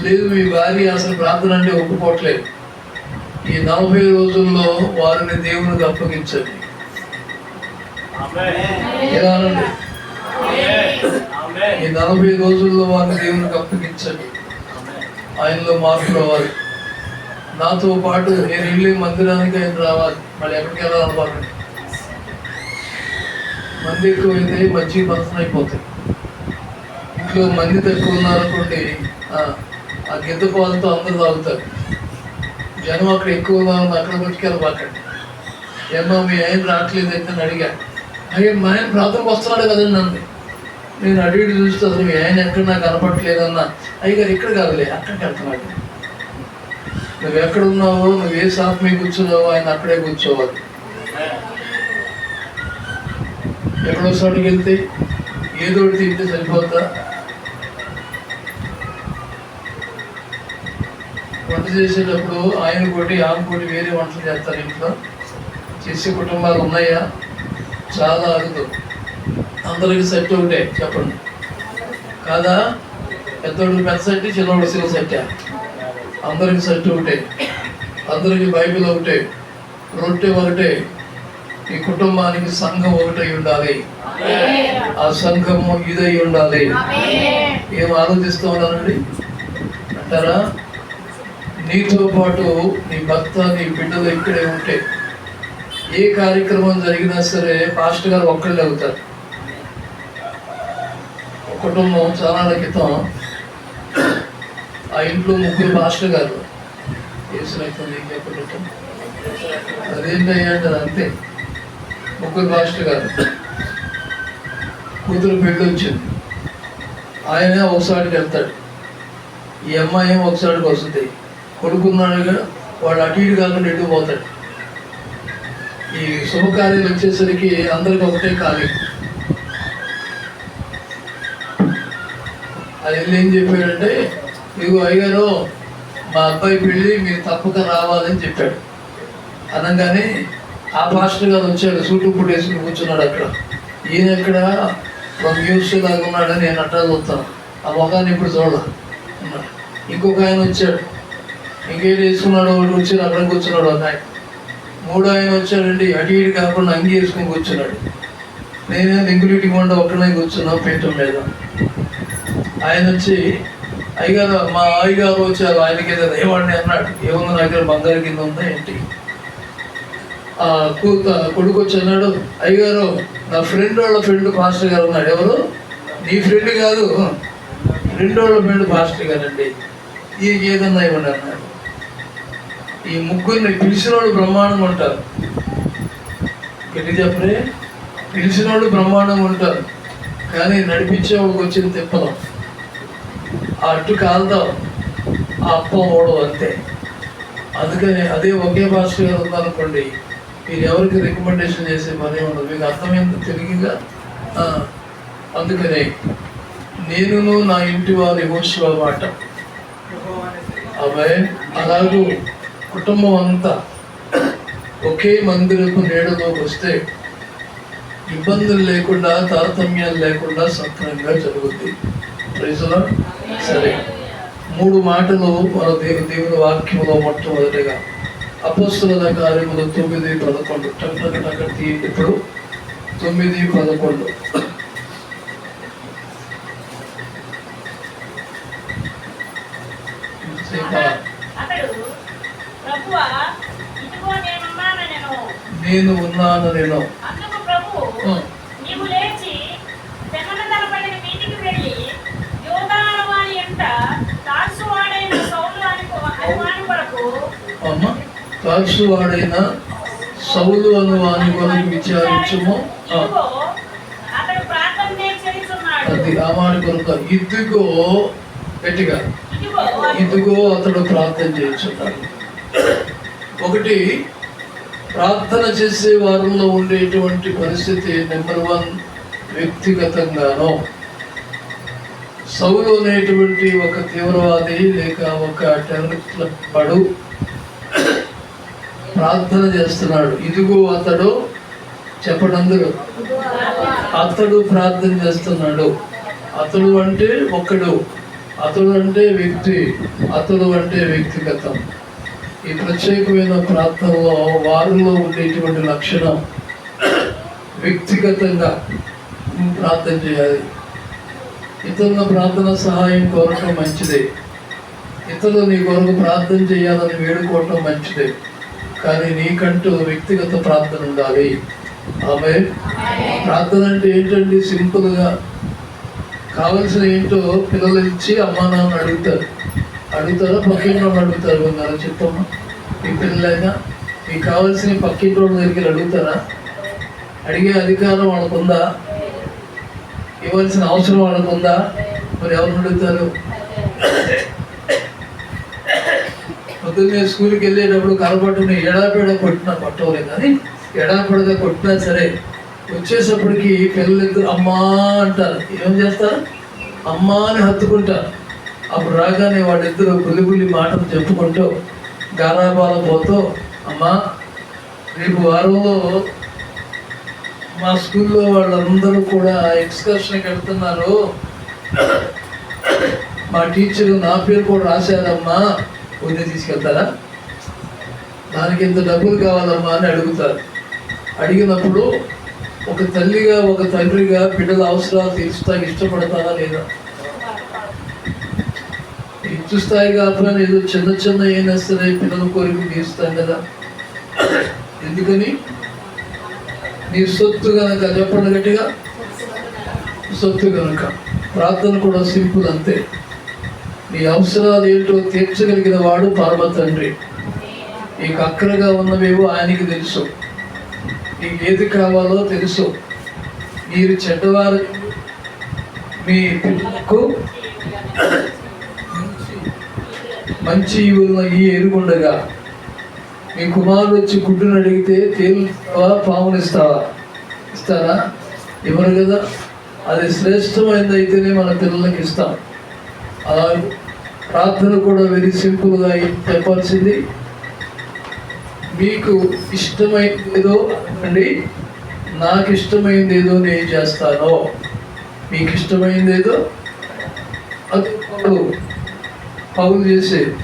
లేదు మీ భార్య అసలు ప్రార్థన అంటే ఒప్పుకోవట్లేదు. ఈ 40 రోజుల్లో వారిని దేవునికి అప్పగించండి. ఈ 40 రోజుల్లో వారిని దేవునికి అప్పగించండి. ఆయనలో మార్పు రావాలి. నాతో పాటు నేను వెళ్ళే మందిరానికి ఆయన రావాలి. మళ్ళీ ఎక్కడికి వెళ్ళాలనుకోండి. మంది ఎక్కువైతే మంచి మనసున అయిపోతాయి. ఇంట్లో మంది తక్కువ ఉన్నారనుకోండి, ఆ గిద్ద పాలతో అందరూ తాగుతారు. జనం అక్కడ ఎక్కువ ఉన్నారని అక్కడ పట్టుకెళ్ళబాకండి. ఏమో మీ ఆయన రావట్లేదు అయితే అడిగా, అయ్యే మా ఆయన ప్రార్థనకు వస్తున్నాడు కదండి నన్ను. నేను అడిగి చూస్తే అసలు మీ ఆయన ఎక్కడ నాకు కనపట్లేదన్నా, అయ్యగారు ఇక్కడ కాదులే అక్కడికి వెళ్తున్నాడు. నువ్వు ఎక్కడ ఉన్నావో, నువ్వు ఏ షాప్ మీద కూర్చున్నావో ఆయన అక్కడే కూర్చోవాలి. ఎక్కడో చోటుకి వెళ్తే ఏదో ఒకటి తింటే సరిపోతా? వంట చేసేటప్పుడు ఆయన కోటి ఆమె కోటి వేరే వంటలు చేస్తారు. ఇంట్లో చేసే కుటుంబాలు ఉన్నాయా? చాలా అరుదు. అందరికి సెట్ ఒకటే చెప్పండి కాదా? పెద్దోడికి పెద్ద సెట్, చిన్నోడికి చిన్న సెట్. అందరికి సెట్ ఒకటే, అందరికి బైబిల్ ఒకటే, రొట్టె ఒకటే. ఈ కుటుంబానికి సంఘం ఒకటై ఉండాలి. ఆ సంఘము ఇదై ఉండాలి. ఏం ఆలోచిస్తూ ఉన్నానండి అంటారా? నీతో పాటు నీ భర్త, నీ బిడ్డలు ఇక్కడే ఉంటే ఏ కార్యక్రమం జరిగినా సరే పాస్టర్ గారు ఒక్కళ్ళే అవుతారు. కుటుంబం చాలా క్రితం ఆ ఇంట్లో 3 పాస్టర్ గారు అదేంటయ్యా అంటే అంతే. 3 పాస్టర్ గారు కూతురు పెళ్ళి వచ్చింది. ఆయనే ఒకసారికి వెళ్తాడు, ఈ అమ్మాయి ఏమో ఒకసారికి వస్తుంది. కొడుకున్నాడుగా వాడు అటు ఇటు కాకుండా ఎటు పోతాడు. ఈ శుభకార్యాలు వచ్చేసరికి అందరికి ఒకటే ఖాళీ. అది వెళ్ళి ఏం చెప్పాడంటే, ఇదిగో అయ్యారో మా అబ్బాయి పెళ్ళి మీరు తప్పక రావాలని చెప్పాడు. అనగానే ఆ పాస్టర్ గారు వచ్చాడు, సూటు పుట్టు వేసుకుని కూర్చున్నాడు అక్కడ. ఈయన ఎక్కడ న్యూస్ లాగా ఉన్నాడని నేను అట్టా చూస్తాను, ఆ ముఖాన్ని ఇప్పుడు చూడాలి. ఇంకొక ఆయన వచ్చాడు, ఇంకేం వేసుకున్నాడు, ఒకటి వచ్చి అక్కడ కూర్చున్నాడు ఒక ఆయన. మూడో ఆయన వచ్చాడండి, అటు ఇటు కాకుండా అంగి వేసుకుని కూర్చున్నాడు. నేనే దింకులిటి కొండ ఒక్కనే కూర్చున్నావు పీఠం మీద. ఆయన వచ్చి, అయ్యగారు మా అయ్యగారు వచ్చారు, ఆయనకి ఏదో ఏమండి అన్నాడు. ఏముంది నా దగ్గర బంగారు కింద ఉందా ఏంటి? కొడుకు వచ్చి అన్నాడు, అయ్యగారు నా ఫ్రెండ్ వాళ్ళ ఫ్రెండ్ పాస్టర్ గారు ఉన్నాడు. ఎవరు? నీ ఫ్రెండ్ కాదు, ఫ్రెండ్ వాళ్ళ ఫ్రెండ్ పాస్టర్ గారండి, ఈయన ఏదన్నా ఇవ్వండి అన్నాడు. ఈ ముగ్గురిని పిలిచిన వాళ్ళు బ్రహ్మాండంగా ఉంటారు. గట్టి చెప్పరే, పిలిచిన వాళ్ళు బ్రహ్మాండంగా ఉంటారు, కానీ నడిపించేవాడికి వచ్చింది తిప్పడం. ఆ అట్టు కాలుదాం, ఆ అప్పం ఓడవు అంతే. అందుకని అదే ఒకే పాస్టర్ గారు ఉందనుకోండి, మీరు ఎవరికి రికమెండేషన్ చేసే పని ఉండదు. మీకు అర్థమైంది తెలుగుగా? అందుకనే నేనును నా ఇంటి వారి యెహోషువ మాట. అబ్బాయి అలాగూ కుటుంబం అంతా ఒకే మందిరపు నీడలో వస్తే ఇబ్బందులు లేకుండా, తారతమ్యాలు లేకుండా సక్రమంగా జరుగుద్ది. ప్రైజులా. సరే, 3 మాటలు మన దేవుని వాక్యంలో. మొట్టమొదటిగా అపోస్తలుల కార్యములు 9:11. టక్ తీయండి ఇప్పుడు. 9:11. నేను ఉన్నాను. నేను అమ్మ తార్సు వాడైన సౌలు అను వాని కొరకు విచారించుము. అది ఆ వాని కొరకు ఇదిగో, గట్టిగా ఇదిగో అతడు ప్రార్థన చేయించున్నాడు. ఒకటి, ప్రార్థన చేసే వారంలో ఉండేటువంటి పరిస్థితి నెంబర్ 1 వ్యక్తిగతంగానో, సౌలు అనేటువంటి ఒక తీవ్రవాది లేక ఒక టెర్రరిస్ట్ పడు ప్రార్థన చేస్తున్నాడు. ఇదిగో అతడు, చెప్పండి అందరూ, అతడు ప్రార్థన చేస్తున్నాడు. అతడు అంటే ఒకడు, అతడు అంటే వ్యక్తి, అతడు అంటే వ్యక్తిగతం. ఈ ప్రత్యేకమైన ప్రార్థనలో వారిలో ఉండేటువంటి లక్షణం వ్యక్తిగతంగా ప్రార్థన చేయాలి. ఇతరుల ప్రార్థన సహాయం కోరటం మంచిదే, ఇతరులు నీ కొరకు ప్రార్థన చేయాలని వేడుకోవటం మంచిదే, కానీ నీకంటూ వ్యక్తిగత ప్రార్థన ఉండాలి. ఆమె ప్రార్థన అంటే ఏంటండి? సింపుల్గా కావలసిన ఏంటో పిల్లలు ఇచ్చి అమ్మా నాన్న అడుగుతారా పక్కింటి వాళ్ళు అడుగుతారు? విన్నారా? చెప్పమ్మా. మీ పిల్లలైనా మీకు కావాల్సిన పక్కింటి వాళ్ళ దగ్గర అడుగుతారా? అడిగే అధికారం వాళ్ళకు ఉందా? ఇవ్వాల్సిన అవసరం వాళ్ళకు ఉందా? మరి ఎవరు అడుగుతారు? పొద్దున్నే స్కూల్కి వెళ్ళేటప్పుడు కనపట్టుని ఎడాపెడ కొట్టినా కొట్టవలేదు, కానీ ఎడాపెడగా కొట్టినా సరే వచ్చేటప్పటికి పిల్లలిద్దరు అమ్మా అంటారు. ఏం చేస్తారు? అమ్మా అని హత్తుకుంటారు. అప్పుడు రాగానే వాళ్ళిద్దరూ బుల్లి మాటలు చెప్పుకుంటూ గారాబాల పోతూ, అమ్మా రేపు వారంలో మా స్కూల్లో వాళ్ళందరూ కూడా ఎక్స్కర్షన్కి వెళ్తున్నారు, మా టీచరు నా పేరు కూడా రాశారమ్మా, వదిలే తీసుకెళ్తారా? దానికి ఇంత డబ్బులు కావాలమ్మా అని అడుగుతారు. అడిగినప్పుడు ఒక తల్లిగా ఒక తండ్రిగా బిడ్డల అవసరాలు తీర్చుతానికి ఇష్టపడతారా లేదా? ఇచ్చుస్తాయి కాకుండా ఏదో చిన్న అయినా సరే పిల్లల కోరిక తీరుస్తాం కదా. ఎందుకని? నీ సొత్తు కనుక, చెప్పండి గట్టిగా, సొత్తు కనుక. ప్రార్థన కూడా సింపుల్ అంతే. నీ అవసరాలు ఏంటో తీర్చగలిగిన వాడు పరమ తండ్రి. నీకు అక్కరగా ఉన్నవేవో ఆయనకి తెలుసు, నీకు ఏది కావాలో తెలుసు. మీరు చెడ్డవారు మీ పిల్లలకు మంచి ఈ ఎరుగుండగా మీ కుమారుడు వచ్చి గుడ్డును అడిగితే తేలుతావా పాముని ఇస్తారా? ఇవ్వరు కదా. అది శ్రేష్టమైనది అయితేనే మన పిల్లలకి ఇస్తాం. అలా ప్రార్థన కూడా వెరీ సింపుల్గా చెప్పాల్సింది. మీకు ఇష్టమైంది ఏదో అండి, నాకు ఇష్టమైంది ఏదో నేను చేస్తాను. మీకు ఇష్టమైంది ఏదో అది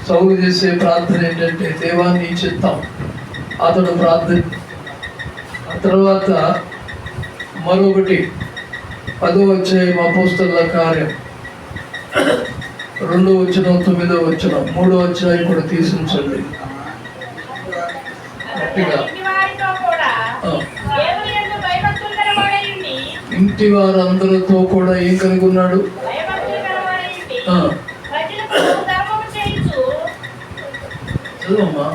సౌలు చేసే ప్రార్థన ఏంటంటే, దేవా నీ చిత్తం. అతడు ప్రార్థన. ఆ తర్వాత మరొకటి 10వ అధ్యాయం అపోస్తలుల కార్యం 2వ వచనం 9వ వచనం 3వ అధ్యాయం కూడా తీసుంచండి గట్టిగా. ఇంటి వారందరితో కూడా ఏం కలిగి ఉన్నాడు? చదవమ్మా.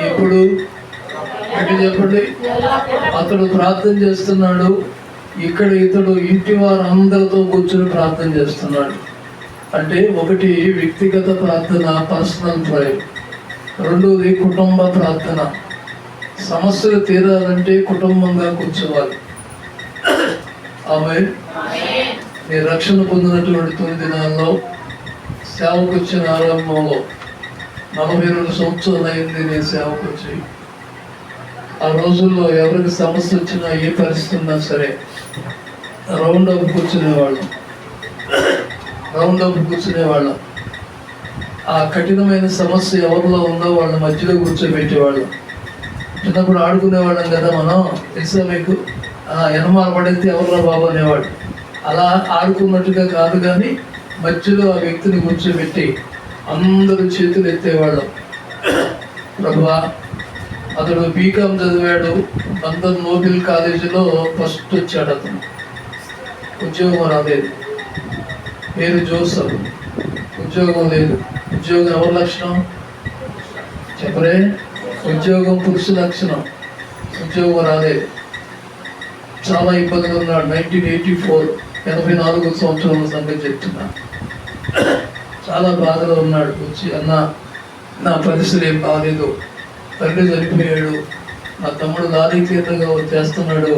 ఇప్పుడు ఎటు చెప్పండి. అతడు ప్రార్థన చేస్తున్నాడు. ఇక్కడ ఇతడు ఇంటి వారందరితో కూర్చొని ప్రార్థన చేస్తున్నాడు. అంటే ఒకటి వ్యక్తిగత ప్రార్థన, పర్సనల్ ప్రేయర్. రెండోది కుటుంబ ప్రార్థన. సమస్యలు తీరాలంటే కుటుంబంగా కూర్చోవాలి. ఆమె నీ రక్షణ పొందినటువంటి 9 దినాల్లో సేవకు వచ్చిన ఆరంభంలో 42 సంవత్సరాలు అయింది నేను సేవకు వచ్చి. ఆ రోజుల్లో ఎవరికి సమస్య వచ్చినా, ఏ పరిస్థితి ఉన్నా సరే రౌండ్ అప్ కూర్చునేవాళ్ళం. ఆ కఠినమైన సమస్య ఎవరిలో ఉందో వాళ్ళ మధ్యలో కూర్చోబెట్టేవాళ్ళం. చిన్నప్పుడు ఆడుకునేవాళ్ళం కదా మనం, తెలుసా మీకు? ఎనమాల పడితే ఎవర్రా బాబు అనేవాడు. అలా ఆడుకున్నట్టుగా కాదు, కానీ మధ్యలో ఆ వ్యక్తిని కూర్చోబెట్టి అందరూ చేతులు ఎత్తేవాళ్ళం. ప్రభువా, అతడు బీకామ్ చదివాడు, లండన్ నోబెల్ కాలేజీలో ఫస్ట్ వచ్చాడు. అతను ఉద్యోగం రాలేదు. పేరు జోసఫ్. ఉద్యోగం లేదు. ఉద్యోగం ఎవరి లక్షణం చెప్పరే? ఉద్యోగం పురుష లక్షణం. ఉద్యోగం రాలేదు. చాలా ఇబ్బందిగా ఉన్నాడు. 1984 84 సంవత్సరాల సంగతి చెప్తున్నా. చాలా బాధలో ఉన్నాడు. వచ్చి అన్న, నా పరిస్థితి ఏం బాగాలేదు, తండ్రి చనిపోయాడు, నా తమ్ముడు లారీ క్లియర్గా చేస్తున్నాడు,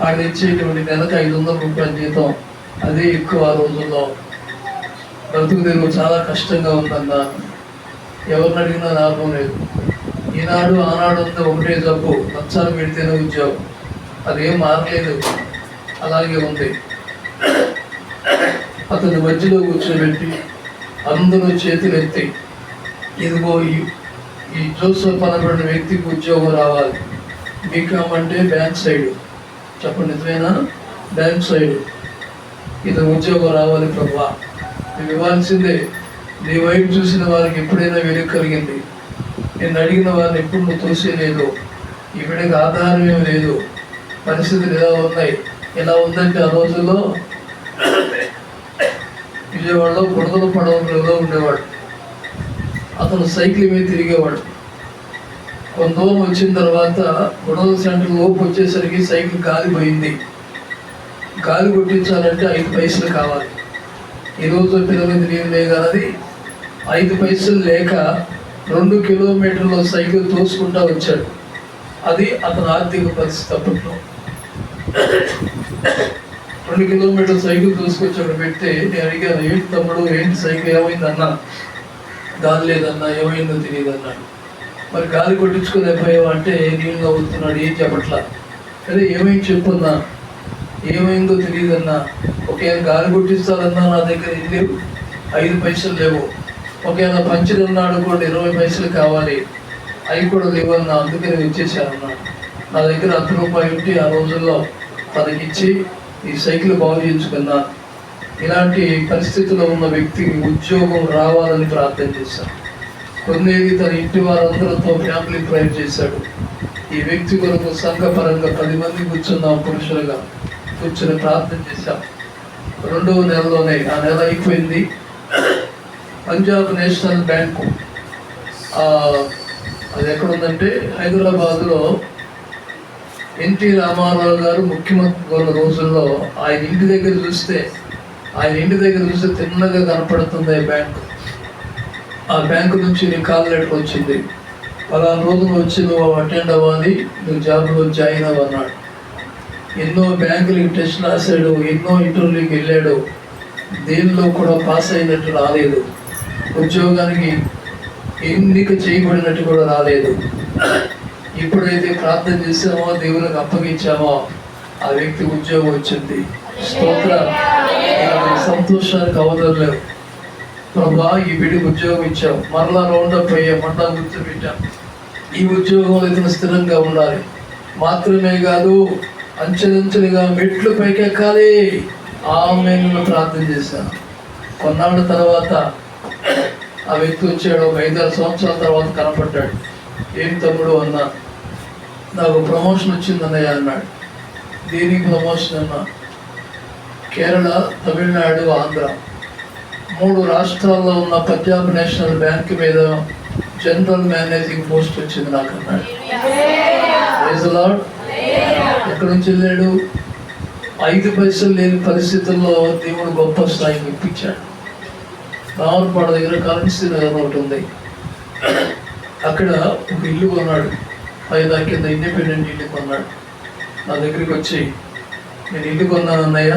ఆడ ఇచ్చేటువంటి నెలకు 500 రూపాయల జీతం, అదే ఎక్కువ. ఆ రోజుల్లో బ్రతుకు తెరువు చాలా కష్టంగా ఉందన్నా. ఎవరిని అడిగినా లాభం లేదు. ఈనాడు ఆనాడు అంతా ఒకటే జబ్బు, లక్షలు పెడితేనే ఉద్యోగం. అదేం మారలేదు, అలాగే ఉంది. అతని మధ్యలో కూర్చోబెట్టి అందరూ చేతులు ఎత్తి, ఇదిగో ఈ జోసెఫ్ అనబడిన వ్యక్తికి ఉద్యోగం రావాలి. బీకామ్ అంటే బ్యాంక్ సైడ్, చెప్పండి నిజమేనా? Bank side. ఇది ఉద్యోగం రావాలి ప్రభువా, నువ్వు ఇవ్వాల్సిందే. నీ వైపు చూసిన వారికి ఎప్పుడైనా వెలుగు కలిగింది. నేను అడిగిన వారిని ఎప్పుడు నువ్వు తోసేయలేదు. ఇవిడికి ఆధారం ఏమి లేదు. పరిస్థితులు ఎలా ఉన్నాయి? ఎలా ఉందంటే, ఆ రోజుల్లో విజయవాడలో బుడదల పడవలో ఉండేవాడు. అతను సైకిల్ మీద తిరిగేవాడు. కొంత దూరం వచ్చిన తర్వాత బుడదల సెంటర్ లోపు వచ్చేసరికి సైకిల్ గాలిపోయింది. గాలి కొట్టించాలంటే 5 పైసలు కావాలి. ఈరోజు పిల్లల మీద నీళ్ళు లేగలది. 5 పైసలు లేక 2 కిలోమీటర్ల సైకిల్ తోసుకుంటా వచ్చాడు. అది అతని ఆర్థిక పరిస్థితి. అప్పట్లో 2 కిలోమీటర్ల సైకిల్ తోసుకొచ్చాడు. పెడితే నేను అడిగాను, ఏంటి తమ్ముడు, ఏంటి సైకిల్ ఏమైంది అన్నా? గాలి లేదన్నా, ఏమైందో తెలియదు అన్నాడు. మరి గాలి కొట్టించుకోలేకపోయావు అంటే నీళ్ళు అవుతున్నాడు, ఏం చెప్పట్లా. అదే ఏమైంది చెప్పున్నా? ఏమైందో తెలియదన్నా. ఒకవేళ గాలి కొట్టిస్తానన్నా నా దగ్గర ఏం లేవు, 5 పైసలు లేవు. ఒకవేళ పంచర్ ఉన్నాడు అనుకోండి, 20 పైసలు కావాలి, అవి కూడా లేవన్నా. అందుకని వచ్చేసానన్నాడు. నా దగ్గర 100 రూపాయలు ఉంటే ఆ రోజుల్లో తనకిచ్చి ఈ సైకిల్ బాగు చేయించుకున్నా. ఇలాంటి పరిస్థితుల్లో ఉన్న వ్యక్తికి ఉద్యోగం రావాలని ప్రార్థన చేశాను. కొన్నేది తన ఇంటి వారందరితో ఫ్యామిలీ ప్రేయర్ చేశాడు. ఈ వ్యక్తి కొరకు సంఘపరంగా 10 మంది కూర్చున్నాం, పురుషులుగా కూర్చొని ప్రార్థన చేశాం. 2వ నెలలోనే, ఆ నెల అయిపోయింది. పంజాబ్ నేషనల్ బ్యాంకు, అది ఎక్కడుందంటే హైదరాబాద్లో ఎన్టీ రామారావు గారు ముఖ్యమంత్రి ఉన్న రోజుల్లో ఆయన ఇంటి దగ్గర చూస్తే తిన్నగా కనపడుతుంది బ్యాంకు. ఆ బ్యాంకు నుంచి నీ కాల్ లెటర్ వచ్చింది, పలానా రోజున వచ్చి నువ్వు అటెండ్ అవ్వాలి, నువ్వు జాబ్లో జాయిన్ అవ్వన్నాడు. ఎన్నో బ్యాంకులకి టెస్ట్ రాశాడు, ఎన్నో ఇంటర్వ్యూకి వెళ్ళాడు, దేనిలో కూడా పాస్ అయినట్టు రాలేదు, ఉద్యోగానికి ఎన్నిక చేయబడినట్టు కూడా రాలేదు. ఎప్పుడైతే ప్రార్థన చేసామో, దేవునికి అప్పగించామో, ఆ వ్యక్తి ఉద్యోగం వచ్చింది. స్తోత్రం. సంతోషానికి అవధులు లేవు. ప్రభా, ఈ బిడ్డకు ఉద్యోగం ఇచ్చావు, మరలా రౌండప్ అయ్యా, మరలా కూర్చోబెట్టాం. ఈ ఉద్యోగంలో ఇతను స్థిరంగా ఉండాలి, మాత్రమే కాదు అంచెలంచెలుగా మెట్లు పైకెక్కాలి. ఆమేన్ ప్రార్థన చేశాను. కొన్నాళ్ళ తర్వాత ఆ వ్యక్తి వచ్చాడు. ఒక 5-6 సంవత్సరాల తర్వాత కనపడ్డాడు. ఏం తమ్ముడు అన్నా, నాకు ప్రమోషన్ వచ్చిందన్నయ్య అన్నాడు. దేనికి ప్రమోషన్ అన్నా? కేరళ, తమిళనాడు, ఆంధ్ర 3 రాష్ట్రాల్లో ఉన్న పంజాబ్ నేషనల్ బ్యాంక్ మీద జనరల్ మేనేజింగ్ పోస్ట్ వచ్చింది నాకు అన్నాడు. ఎక్కడి నుంచి వెళ్ళాడు? 5 పైసలు లేని పరిస్థితుల్లో దేవుడు గొప్ప స్థాయికి ఇప్పించాడు. రావులపాడు దగ్గర కరెన్సీ నగర్ ఒకటి ఉంది, అక్కడ ఒక ఇల్లు కొన్నాడు. 5 కింద ఇండిపెండెంట్ ఇల్లు కొన్నాడు. నా దగ్గరికి వచ్చి, నేను ఇల్లు కొన్నాను అన్నయ్య,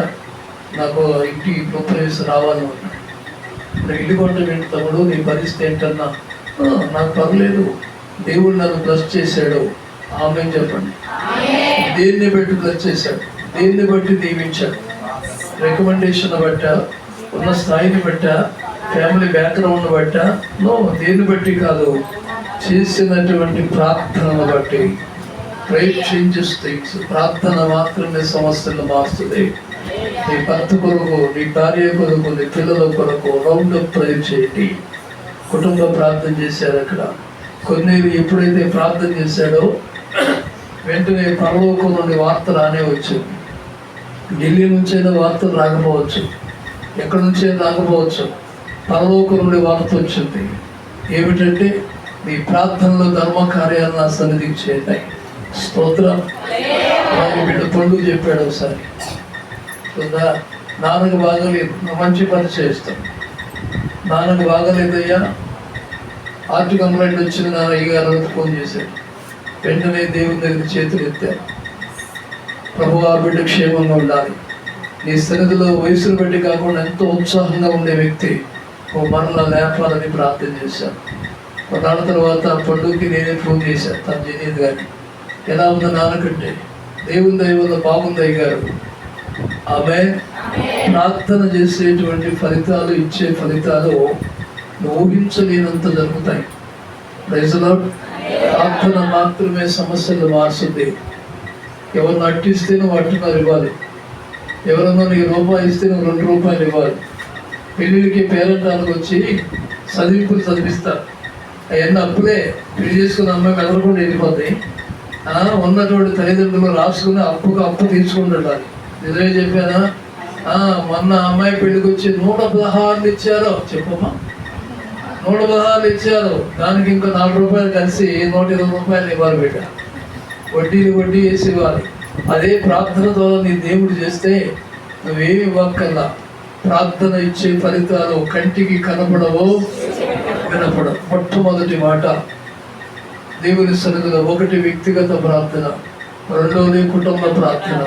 నాకు ఇంటి ప్రవేశం రావాలని ఉన్నాడు. ఇల్లు కొనడం ఏంటి తమ్ముడు, నీ పరిస్థితి ఏంటన్నా? నాకు పర్లేదు, దేవుడు నన్ను బ్లస్ చేశాడు. ఆమేన్ చెప్పండి. దేన్ని బట్టి బ్లస్ చేశాడు? దేన్ని బట్టి దీవించాడు? రికమెండేషన్ బట్టా, ఉన్న స్థాయిని బట్టా, ఫ్యామిలీ బ్యాక్గ్రౌండ్ బట్టా? నో, దేన్ని బట్టి కాదు, చేసినటువంటి ప్రార్థనను బట్టి. Prayer changes things. ప్రార్థన మాత్రమే సమస్యలు మారుస్తుంది. నీ భర్త కొరకు, నీ భార్య కొరకు, నీ పిల్లల కొరకు రౌండప్ ప్రేయర్ చేయండి. కుటుంబ ప్రార్థన చేశారు అక్కడ. కొన్నేళ్ళు ఎప్పుడైతే ప్రార్థన చేశాడో వెంటనే పరలోకం నుండి వార్త రానే వచ్చింది. ఢిల్లీ నుంచైనా వార్తలు రాకపోవచ్చు, ఎక్కడి నుంచైనా రాకపోవచ్చు, పరలోకం నుండి వార్త వచ్చింది. ఏమిటంటే, నీ ప్రార్థనలో ధర్మ కార్యాలను నా సన్నిధికి చేయండి. స్తోత్రం. వారి బిడ్డ పండుగ చెప్పాడు ఒకసారి, నాన్నకు బాగలేదు, మంచి పని చేస్తాం. నాన్నకు బాగలేదయ్యా, హార్ట్ కంప్లైంట్ వచ్చిన నాన్న అయ్యగారు ఫోన్ చేశాడు. వెంటనే దేవుని దగ్గర చేతులు ఎత్తారు. ప్రభు, ఆ బిడ్డ క్షేమంగా ఉండాలి. నీ సన్నిధిలో వయసును బట్టి కాకుండా ఎంతో ఉత్సాహంగా ఉండే వ్యక్తి ఓ మరలా లేపాలని ప్రార్థన చేశాను. కొన్నాళ్ళ తర్వాత పండుగకి నేనే ఫోన్ చేశాను తను జనీద్ గారిని. ఎలా ఉందో నాన్నకంటే? దేవుని దయ వల్ల బాగుంది అయ్యగారు. ఆమె ప్రార్థన చేసేటువంటి ఫలితాలు, ఇచ్చే ఫలితాలు ఊహించలేనంత జరుగుతాయి. Praise the Lord. ప్రార్థన మాత్రమే సమస్యలు మార్చుద్ది. ఎవరిని అట్టిస్తే నువ్వు అట్టున్నర ఇవ్వాలి, ఎవరన్నా నీకు రూపాయి ఇస్తే నువ్వు 2 రూపాయలు ఇవ్వాలి. పెళ్ళిళ్ళకి పేరెంటానికి వచ్చి చదివింపులు చదివిస్తారు. అవన్నీ అప్పుడే పెళ్లి చేసుకున్న అమ్మాయి మెదలకుండా వెళ్ళిపోతాయి. ఉన్నటువంటి తల్లిదండ్రులు రాసుకుని అప్పు తీసుకుంటారు. నిజమే చెప్పానా? మొన్న అమ్మాయి పెళ్లికి వచ్చి 116 ఇచ్చారు. చెప్పమ్మా, 116 ఇచ్చారు. దానికి ఇంకా 4 రూపాయలు కలిసి 120 రూపాయలు ఇవ్వాలి బిడ్డ. వడ్డీ వేసి ఇవ్వాలి. అదే ప్రార్థన ద్వారా నీ దేవుడు చేస్తే నువ్వేమి ఇవ్వక్కల్లా. ప్రార్థన ఇచ్చే ఫలితాలు కంటికి కనపడవు, వినపడవు. మొట్టమొదటి మాట దేవుని సన్నిధిలో, 1 వ్యక్తిగత ప్రార్థన, 2వది కుటుంబ ప్రార్థన.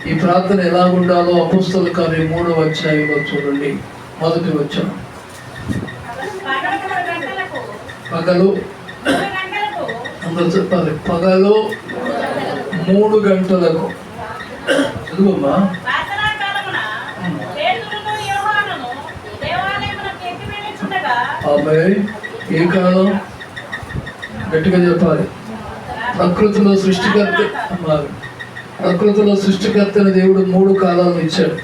ఈ ప్రార్థన ఎలా ఉండాలో అపోస్తలుల కార్యం 3వ అధ్యాయంలో చూడండి. మొదటి వచనం, పగలు, అందరూ చెప్పాలి, పగలు 3 గంటలకు. చదువమ్మా. ఆమేన్. ఏ కాలం? గట్టిగా చెప్పాలి. ప్రకృతిలో సృష్టికర్తని దేవుడు 3 కాలాలను ఇచ్చాడు.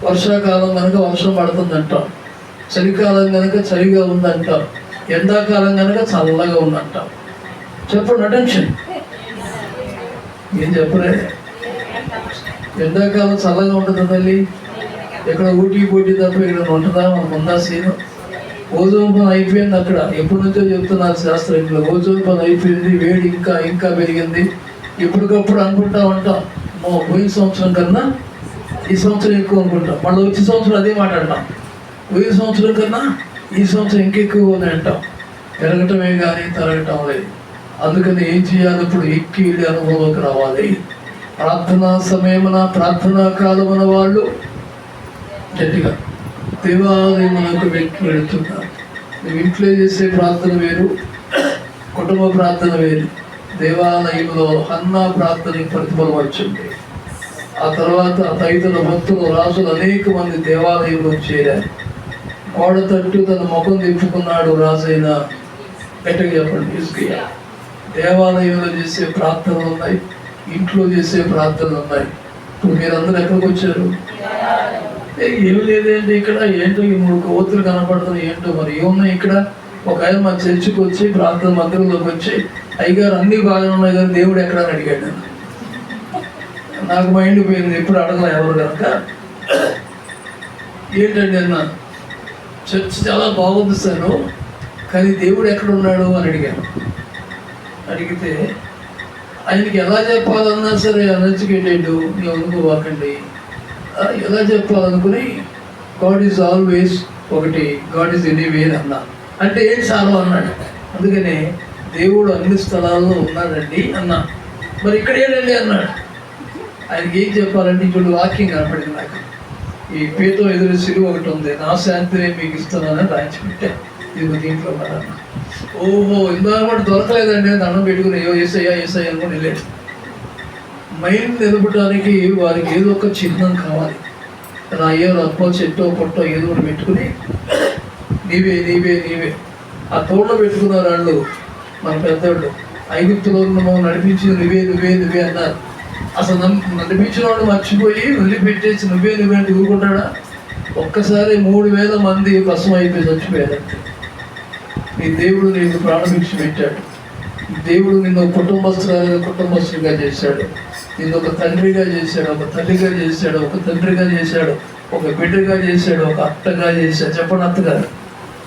వర్షాకాలం కనుక వర్షం పడుతుందంటాం, చలికాలం కనుక చలిగా ఉందంటాం, ఎండాకాలం కనుక చల్లగా ఉందంటాం. చెప్పండి, అటెన్షన్. ఏం చెప్పలే? ఎండాకాలం చల్లగా ఉంటుంది తల్లి. ఇక్కడ ఊటీ పోటీ తప్ప ఇక్కడ ఉంటుందా? మనకు ఉందా సీను? ఓజోన్ పని అయిపోయింది అక్కడ. ఎప్పటి నుంచో చెప్తున్నారు శాస్త్రజ్ఞులు. ఓజోన్ పని అయిపోయింది, వేడి ఇంకా పెరిగింది. ఇప్పటికప్పుడు అనుకుంటా ఉంటాం, పోయిన సంవత్సరం కన్నా ఈ సంవత్సరం ఎక్కువ అనుకుంటాం. మళ్ళీ వచ్చే సంవత్సరం అదే మాట్లాడతాం, పోయిన సంవత్సరం కన్నా ఈ సంవత్సరం ఇంకెక్కువ ఉంది అంటాం. పెరగటమే కానీ తరగటం లేదు. అందుకని ఏం చేయాలి? ఇప్పుడు ఎక్కి వెళ్ళి అనుభవంలోకి రావాలి. ప్రార్థనా సమయమున, ప్రార్థనా కాలమున వాళ్ళు గట్టిగా దేవాలయమునకు వెళ్తున్నారు. నువ్వు ఇంట్లో చేసే ప్రార్థన వేరు, కుటుంబ ప్రార్థన వేరు. దేవాలయంలో హన్నా ప్రార్థనకి ప్రతిఫలం వచ్చింది. ఆ తర్వాత తైతుల భక్తులు, రాజులు అనేక మంది దేవాలయంలో చేరారు. గోడ తట్టు తన ముఖం తిప్పుకున్నాడు రాజైన. గట్టిగా చెప్పండి, హిజ్కియా. దేవాలయంలో చేసే ప్రార్థనలు ఉన్నాయి, ఇంట్లో చేసే ప్రార్థనలు ఉన్నాయి. ఇప్పుడు మీరందరూ ఎక్కడికి వచ్చారు? ఏమి లేదేంటి ఇక్కడ? ఏంటో ఈ 3 కోతులు కనపడుతున్నాయి, ఏంటో మరి ఏమున్నాయి ఇక్కడ? ఒక ఆయన మా చర్చికి వచ్చి ప్రార్థన మందిరంలోకి వచ్చి, అయ్యగారు అన్నీ బాగానే ఉన్నాయి కానీ దేవుడు ఎక్కడ అని అడిగాడు. నాకు మైండ్ పోయింది, ఎప్పుడు అడగలే ఎవరు కనుక. ఏంటండి అన్న, చర్చ్ చాలా బాగుంది సార్, కానీ దేవుడు ఎక్కడ ఉన్నాడు అని అడిగాను. అడిగితే ఆయనకి ఎలా చెప్పాలన్నా సరే అన్ఎడ్యుకేటెడ్, నేను అనుకోవాకండి, ఎలా చెప్పాలనుకుని గాడ్ ఈజ్ ఆల్వేస్ ఒకటి, గాడ్ ఈజ్ ఎనీవేర్ అన్నా. అంటే ఏంటి సార్ అన్నాడు. అందుకనే దేవుడు అన్ని స్థలాల్లో ఉన్నాడండి అన్నా. మరి ఇక్కడ ఏంటండి అన్నాడు. ఆయనకి ఏం చెప్పాలంటే ఇప్పుడు వాక్యం కనపడింది నాకు. ఈ పేతో ఎదురు సిలువ ఒకటి ఉంది, నా శాంతిని మీకు ఇస్తున్నానని రాయించి పెట్టాను. ఇది దీంట్లో ఉన్నాడన్న. ఓహో, ఇందాక కూడా దొరకలేదండి, దండం పెట్టుకుని ఏసయ్యా ఏసయ్యా అనుకుని వెళ్ళాడు. మైండ్ నిలపడానికి వారికి ఏదో ఒక చిహ్నం కావాలి. రాయో రప్పో చెట్టో పొట్టో ఏదో ఒకటి పెట్టుకుని నీవే నీవే నీవే. ఆ తోటలో పెట్టుకున్నారు వాళ్ళు, మన పెద్దవాళ్ళు. ఐగుప్తులో నడిపించి నువ్వే నువ్వే నువ్వే అన్నారు. అసలు నడిపించిన వాడు మర్చిపోయి వదిలిపెట్టేసి నువ్వే నువ్వే అంటే ఊరుకుంటాడా? ఒక్కసారి 3000 మంది భస్మం అయిపోయి చచ్చిపోయారంటే. నీ దేవుడు నీకు ప్రాణభిక్ష పెట్టాడు. దేవుడు నిన్ను కుటుంబస్తుడిగా చేశాడు, నిన్ను ఒక తండ్రిగా చేశాడు, ఒక తల్లిగా చేశాడు, ఒక తండ్రిగా చేశాడు, ఒక బిడ్డగా చేశాడు, ఒక అత్తగా చేశాడు. చెప్పండి అత్తగారు,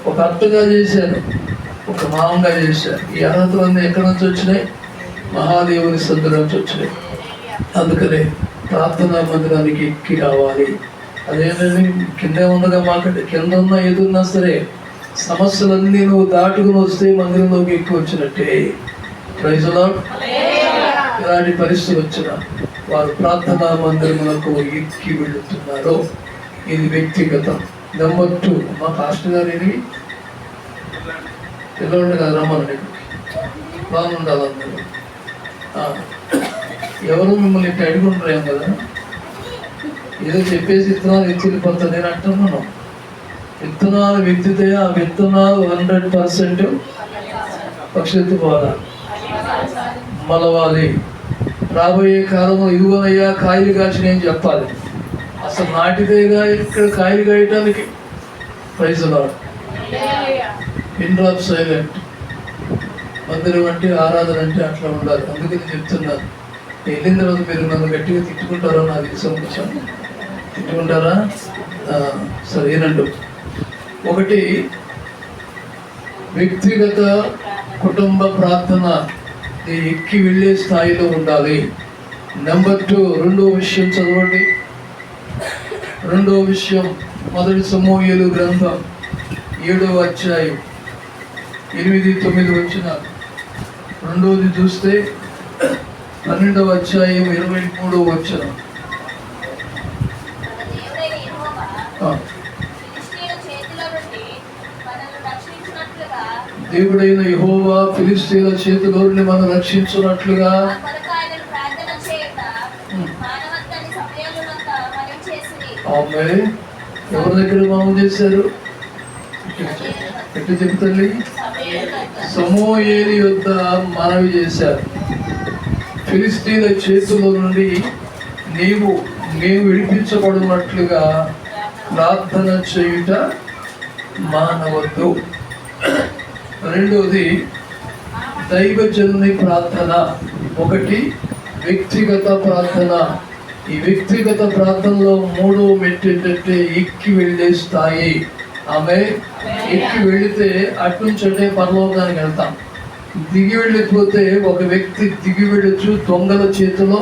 ఒక అత్తగా చేశాడు, ఒక మామగా చేశాడు. ఈ అర్హతలన్నీ ఎక్కడి నుంచి వచ్చినాయి? మహాదేవుని సందు నుంచి వచ్చినాయి. అందుకనే ప్రార్థనా మందిరానికి ఎక్కి రావాలి. అదేంటండి, కింద ఉందగా మాకంటే, కింద ఉన్నా ఏదున్నా సరే సమస్యలన్నీ నువ్వు దాటుకుని వస్తే మందిరంలోకి ఎక్కువ వచ్చినట్టే. Praise the Lord. ఇలాంటి పరిస్థితులు వచ్చిన వారు ప్రార్థనా మందిరములకు ఎక్కి వెళుతున్నారు. ఇది వ్యక్తిగతం. నెంబర్ 2, మా పాస్టర్ గారు ఇది పిల్లలు కదా, రమ్మని బాగుండాలి అందరూ. ఎవరు మిమ్మల్ని ఇట్లా అడుగుంటారేం కదా, ఏదో చెప్పేసి విత్తనాలు ఎత్తిపోతుంది నేను అంటున్నాను. విత్తనాలు విత్తితే ఆ విత్తనాలు 100% పక్షెత్తిపోవాలి, మలవాలి. రాబోయే కాలంలో ఇదిగోనయ్యా కాయలు కాచి నేను చెప్పాలి. అసలు నాటితేగా ఇక్కడ కాయలు కాయటానికి. Praise the lord. Pin drop silent. మందిరం అంటే, ఆరాధన అంటే అట్లా ఉండాలి. అందుకని చెప్తున్నాను, వెళ్ళిన తర్వాత మీరు నన్ను గట్టిగా తిట్టుకుంటారో నాకు తెలిసిన విషయం. తిట్టుకుంటారా? సరే ఏనండు. ఒకటి, వ్యక్తిగత కుటుంబ ప్రార్థన ఎక్కి వెళ్ళే స్థాయిలో ఉండాలి. నెంబర్ 2, రెండో విషయం చదవండి. రెండో విషయం, 1 సమూయేలు గ్రంథం 7వ అధ్యాయం 8-9 వచనాలు. రెండోది చూస్తే 12వ అధ్యాయం 23వ వచనం. దేవుడైన యెహోవా ఫిలిష్తీయుల చేతిలో నుండి మనం రక్షించున్నట్లుగా ఆమేన్. ఎవరి దగ్గర మామూలు చేశారు? ఎట్లా చెప్తారు? సమూయేలు యొద్ద మనవి చేశారు. ఫిలిష్తీయుల చేతుల నుండి మేము విడిపించబడినట్లుగా ప్రార్థన చేయుట మానవద్దు. రెండోది, దైవజనుని ప్రార్థన. ఒకటి, వ్యక్తిగత ప్రార్థన. ఈ వ్యక్తిగత ప్రార్థనలో 3వ మెట్టు ఏంటంటే ఎక్కి వెళ్ళే స్థాయి. ఆమె ఎక్కి వెళితే అటు నుంచి అంటే పరలోకానికి వెళ్తాం. దిగి వెళ్ళిపోతే ఒక వ్యక్తి దిగి వెళ్ళొచ్చు దొంగల చేతిలో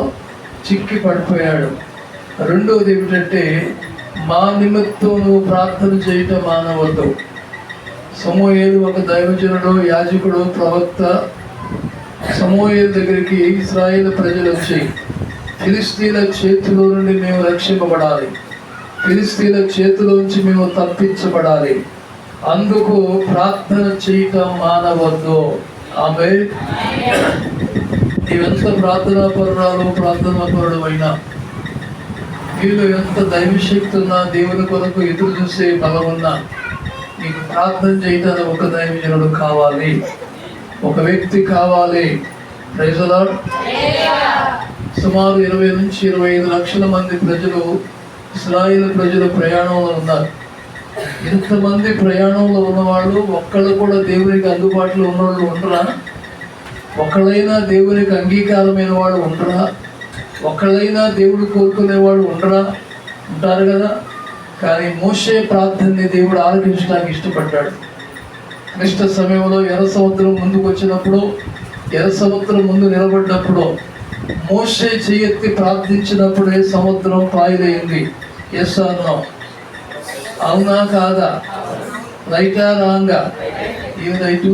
చిక్కి పడిపోయాడు. రెండవది ఏమిటంటే మా నిమిత్తం నువ్వు ప్రార్థన చేయటం మానవద్దు. సమూయేలు ఒక దైవజనుడు, యాజకుడు, ప్రవక్త. సమూయేలు దగ్గరికి ఇశ్రాయేలు ప్రజలు వచ్చి ఫిలిష్తీయుల చేతిలో నుండి మేము రక్షింపబడాలి, ఫిలిష్తీయుల చేతిలోంచి మేము తప్పించబడాలి, అందుకు ప్రార్థన చేయటం మానవద్దు. ఆమె నీవెంత ప్రార్థనాపరుడు అయినా, నీలో ఎంత దైవశక్తి ఉన్నా, దేవుని కొరకు ఎదురు చూసే బలం ఉన్నా, నీకు ప్రార్థన చేయటానికి ఒక దైవజనుడు కావాలి, ఒక వ్యక్తి కావాలి. Praise the Lord. సుమారు 20 నుంచి 25 లక్షల మంది ప్రజలు, ఇశ్రాయేలు ప్రజలు ప్రయాణంలో ఉన్నారు. ఇంతమంది ప్రయాణంలో ఉన్నవాళ్ళు ఒక్కళ్ళు కూడా దేవునికి అందుబాటులో ఉన్నవాళ్ళు ఉండరా? ఒకళ్ళైనా దేవునికి అంగీకారమైన వాళ్ళు ఉండరా? ఒకళ్ళైనా దేవుడు కోరుకునే వాళ్ళు ఉండరా? ఉంటారు కదా. కానీ మోషే ప్రార్థనని దేవుడు ఆలకించడానికి ఇష్టపడ్డాడు. క్లిష్ట సమయంలో ఎర్ర సముద్రం ముందుకు వచ్చినప్పుడు, ఎర్ర సముద్రం ముందు నిలబడినప్పుడు మోషే చేయెత్తి ప్రార్థించినప్పుడే సముద్రం పాయలైంది. Yes are no? అవునా కాదా? రైటా రాంగా? ఏం రైటు?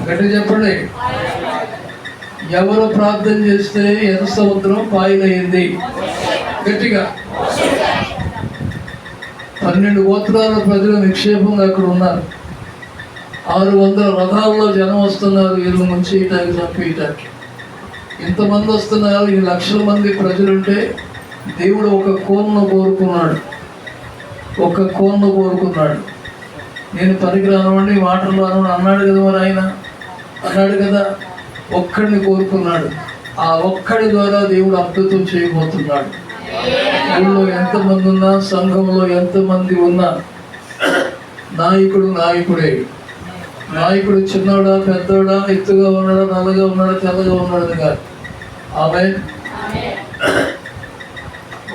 గట్టి చెప్పండి. ఎవరు ప్రార్థన చేస్తే ఎర్ర సముద్రం పాయలైంది? గట్టిగా. 12 గోత్రాల ప్రజలు నిక్షేపంగా అక్కడ ఉన్నారు. 600 రథాల్లో జనం వస్తున్నారు, వీళ్ళు ముంచి ఇటాకి చంపేయటానికి. ఇంతమంది వస్తున్నారు, ఈ లక్షల మంది ప్రజలుంటే దేవుడు ఒక కోన్ను కోరుకున్నాడు, ఒక కోన్ను కోరుకున్నాడు. నేను పనికిరానివ్వండి, మాటలు రాను అన్నాడు కదా మరి ఆయన, అన్నాడు కదా. ఒక్కడిని కోరుకున్నాడు. ఆ ఒక్కడి ద్వారా దేవుడు అద్భుతం చేయబోతున్నాడు. ఊళ్ళో ఎంతమంది ఉన్నా, సంఘంలో ఎంతమంది ఉన్నా, నాయకుడు నాయకుడే. నాయకుడు చిన్నోడా, పెద్దోడా, ఎత్తుగా ఉన్నాడా, నల్లగా ఉన్నాడా, తెల్లగా ఉన్నాడు కాదు. ఆమె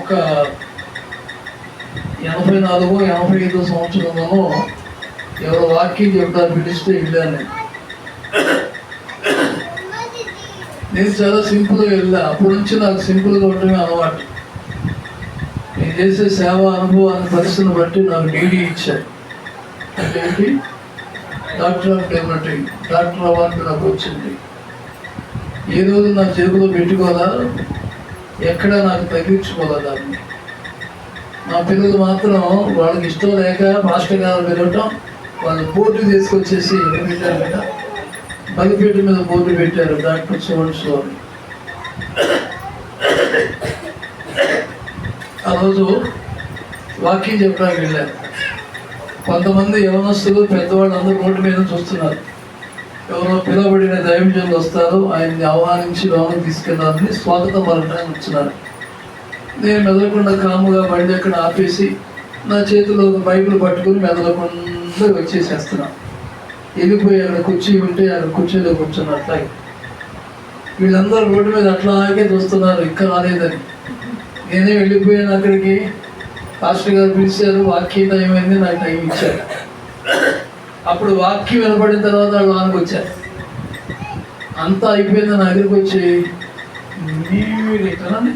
ఒక 84-85 సంవత్సరంలో ఎవరో వాక్యం చెప్తారు, పిలిస్తే వెళ్ళాను నేను చాలా సింపుల్గా వెళ్ళా. అప్పటి నుంచి నాకు సింపుల్గా ఉండటమే అలవాటు. నేను చేసే సేవ అనుభవాన్ని పరిస్థితిని బట్టి నాకు డీడీ ఇచ్చారు. అంటే ఏంటి? Doctor of democracy, doctor award నాకు వచ్చింది. ఏ రోజు నా జేబులో పెట్టుకోవాలా, ఎక్కడ నాకు తగ్గించుకోవాలా దాన్ని. మా పిల్లలు మాత్రం వాళ్ళకి ఇష్టం లేక మాస్టర్ గారు వెళ్ళటం, వాళ్ళు బోర్డు తీసుకొచ్చేసి పెట్టారు కదా, బలిపేట మీద బోర్డు పెట్టారు, డాక్టర్ సో అని. ఆ రోజు వాక్యం చెప్పడానికి వెళ్ళారు. కొంతమంది యవనస్తులు, పెద్దవాళ్ళు అందరూ రోడ్డు మీద చూస్తున్నారు. ఎవరో పిలువబడిన దైవజనులు వస్తారు, ఆయన్ని ఆహ్వానించి లోనికి తీసుకెళ్ళాలని స్వాగతం పలకడానికి వచ్చినారు. నేను మెదలకుండా కాముగా బండి అక్కడ ఆపేసి నా చేతిలో బైబిల్ పట్టుకుని మెదలకుండా వచ్చేసేస్తున్నాను. వెళ్ళిపోయి అక్కడ కుర్చీ ఉంటే అక్కడ కుర్చీలో కూర్చున్నట్లే. వీళ్ళందరూ రోడ్డు మీద అట్లాగే చూస్తున్నారు, ఇంకా రాలేదని. నేనే వెళ్ళిపోయాను అక్కడికి. పాస్టర్ గారు పిలిచారు, వాక్యం టైం అయింది, నాకు టైం ఇచ్చారు. అప్పుడు వాక్యం వినపడిన తర్వాత వాళ్ళు లోనికి వచ్చారు. అంతా అయిపోయింది, నా దగ్గరికి వచ్చి మీరు ఎక్కడండి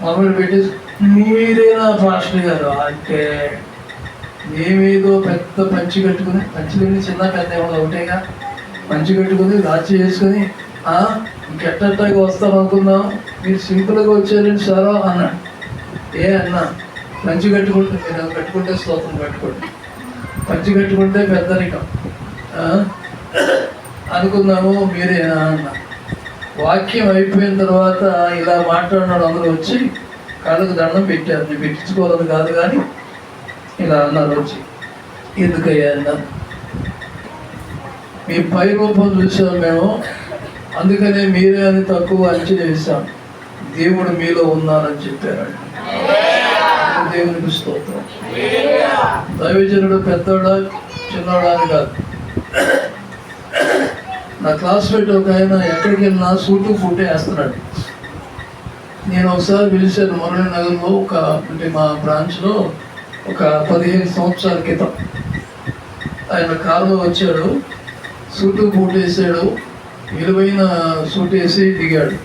మొబైల్ పెట్టేసి, మీరేనా పాస్టర్ గారు అంటే, మేమేదో పెద్ద పంచి కట్టుకుని, పంచిలోని చిన్న పెద్ద ఏమో ఒకటేగా, పంచి కట్టుకుని రాచి చేసుకుని ఇంకెట్టగా వస్తాం అనుకున్నాం, మీరు సింపుల్గా వచ్చారండి సారా అన్నాడు. ఏ అన్నా, పంచి కట్టుకుంటే మీరు కట్టుకుంటే స్తోత్రం కట్టుకోండి, పంచి కట్టుకుంటే పెద్దరికం అనుకున్నాము, మీరేనా అన్న. వాక్యం అయిపోయిన తర్వాత ఇలా మాట్లాడినాడు. అందరూ వచ్చి కాళ్ళకు దండం పెట్టారు. నేను పెట్టించుకోవాలని కాదు కానీ ఇలా అన్నారు వచ్చి. ఎందుకయ్యా అన్నారు, మీ పై రూపం చూసాం మేము, అందుకనే మీరే అని తక్కువ అంచనా వేశాం, దేవుడు మీలో ఉన్నారని చెప్పారు. దేవునికి స్తోత్రం. దైవజనుడు పెద్దోడా చిన్నోడా అని కాదు. నా క్లాస్మేట్ ఒక ఆయన ఎక్కడికి వెళ్ళినా సూటు ఫూటే వేస్తున్నాడు. నేను ఒకసారి పిలిచాను మురళీ నగర్లో, అంటే మా బ్రాంచ్లో ఒక 15 సంవత్సరాల క్రితం. ఆయన కారులో వచ్చాడు, సూటు బూట్ వేసాడు, విలువైన సూట్ వేసి దిగాడు.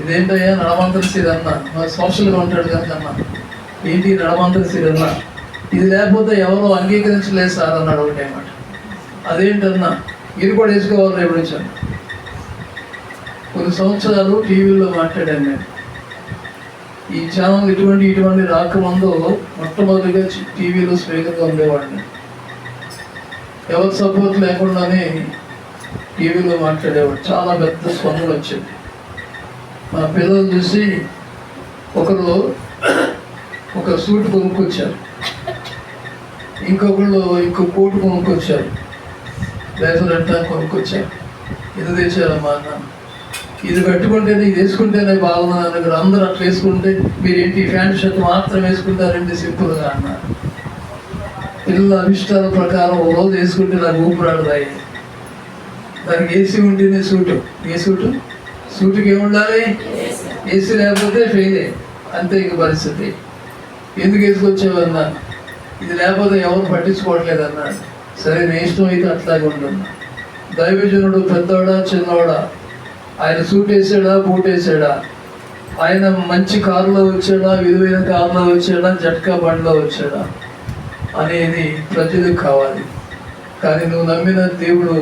ఇదేంటయ్యా నడమంతర సిరన్న, సోషల్గా ఉంటాడు కనుకన్నా, ఏంటి నడమంతర సిరన్న, ఇది లేకపోతే ఎవరో అంగీకరించలేదు సార్ అన్నాడు ఒకటే మాట. అదేంటన్నా, ఇది కూడా వేసుకోవాలి రేపు వచ్చాను. కొన్ని సంవత్సరాలు టీవీలో మాట్లాడాను నేను. ఈ ఛానల్ ఇటువంటి రాకముందు మొట్టమొదటిగా టీవీలో స్పీకర్గా ఉండేవాడిని. ఎవరి సపోర్ట్ లేకుండానే టీవీలో మాట్లాడేవాడు. చాలా పెద్ద స్పందన వచ్చింది. మా పిల్లలు చూసి ఒకరు ఒక సూట్ కొనుక్కొచ్చారు, ఇంకొకళ్ళు ఇంకో కోటు కొనుక్కొచ్చారు, లేకపోతే అంటా కొనుక్కొచ్చారు. ఇది తెచ్చారమ్మా అన్న, ఇది కట్టుకుంటేనే ఇది వేసుకుంటేనే బాగుంది అన్నప్పుడు అందరూ అట్లా వేసుకుంటే మీరేంటి ప్యాంట్ షర్ట్ మాత్రం వేసుకుంటారండి సింపుల్గా అన్నారు. పిల్లల అభిష్టాల ప్రకారం ఓ రోజు వేసుకుంటే నాకు ఊపిరాడుతాయి. దానికి ఏసీ ఉంటేనే సూటు. ఏ సూటుకి ఏముండాలి? ఏసీ లేకపోతే ఫెయిలే, అంతే ఇంక పరిస్థితి. ఎందుకు వేసుకొచ్చావన్నా, ఇది లేకపోతే ఎవరు పట్టించుకోవట్లేదు అన్నాడు. సరే నీ ఇష్టం అయితే అట్లాగే ఉంటున్నా. దైవజనుడు పెద్దవాడా చిన్నవాడా, ఆయన సూట్ వేసాడా బూట్ వేసాడా, ఆయన మంచి కారులో వచ్చాడా, విలువైన కారులో వచ్చాడా, జట్కా బండిలో వచ్చాడా అనేది ప్రజలకు కావాలి. కానీ నువ్వు నమ్మిన దేవుడు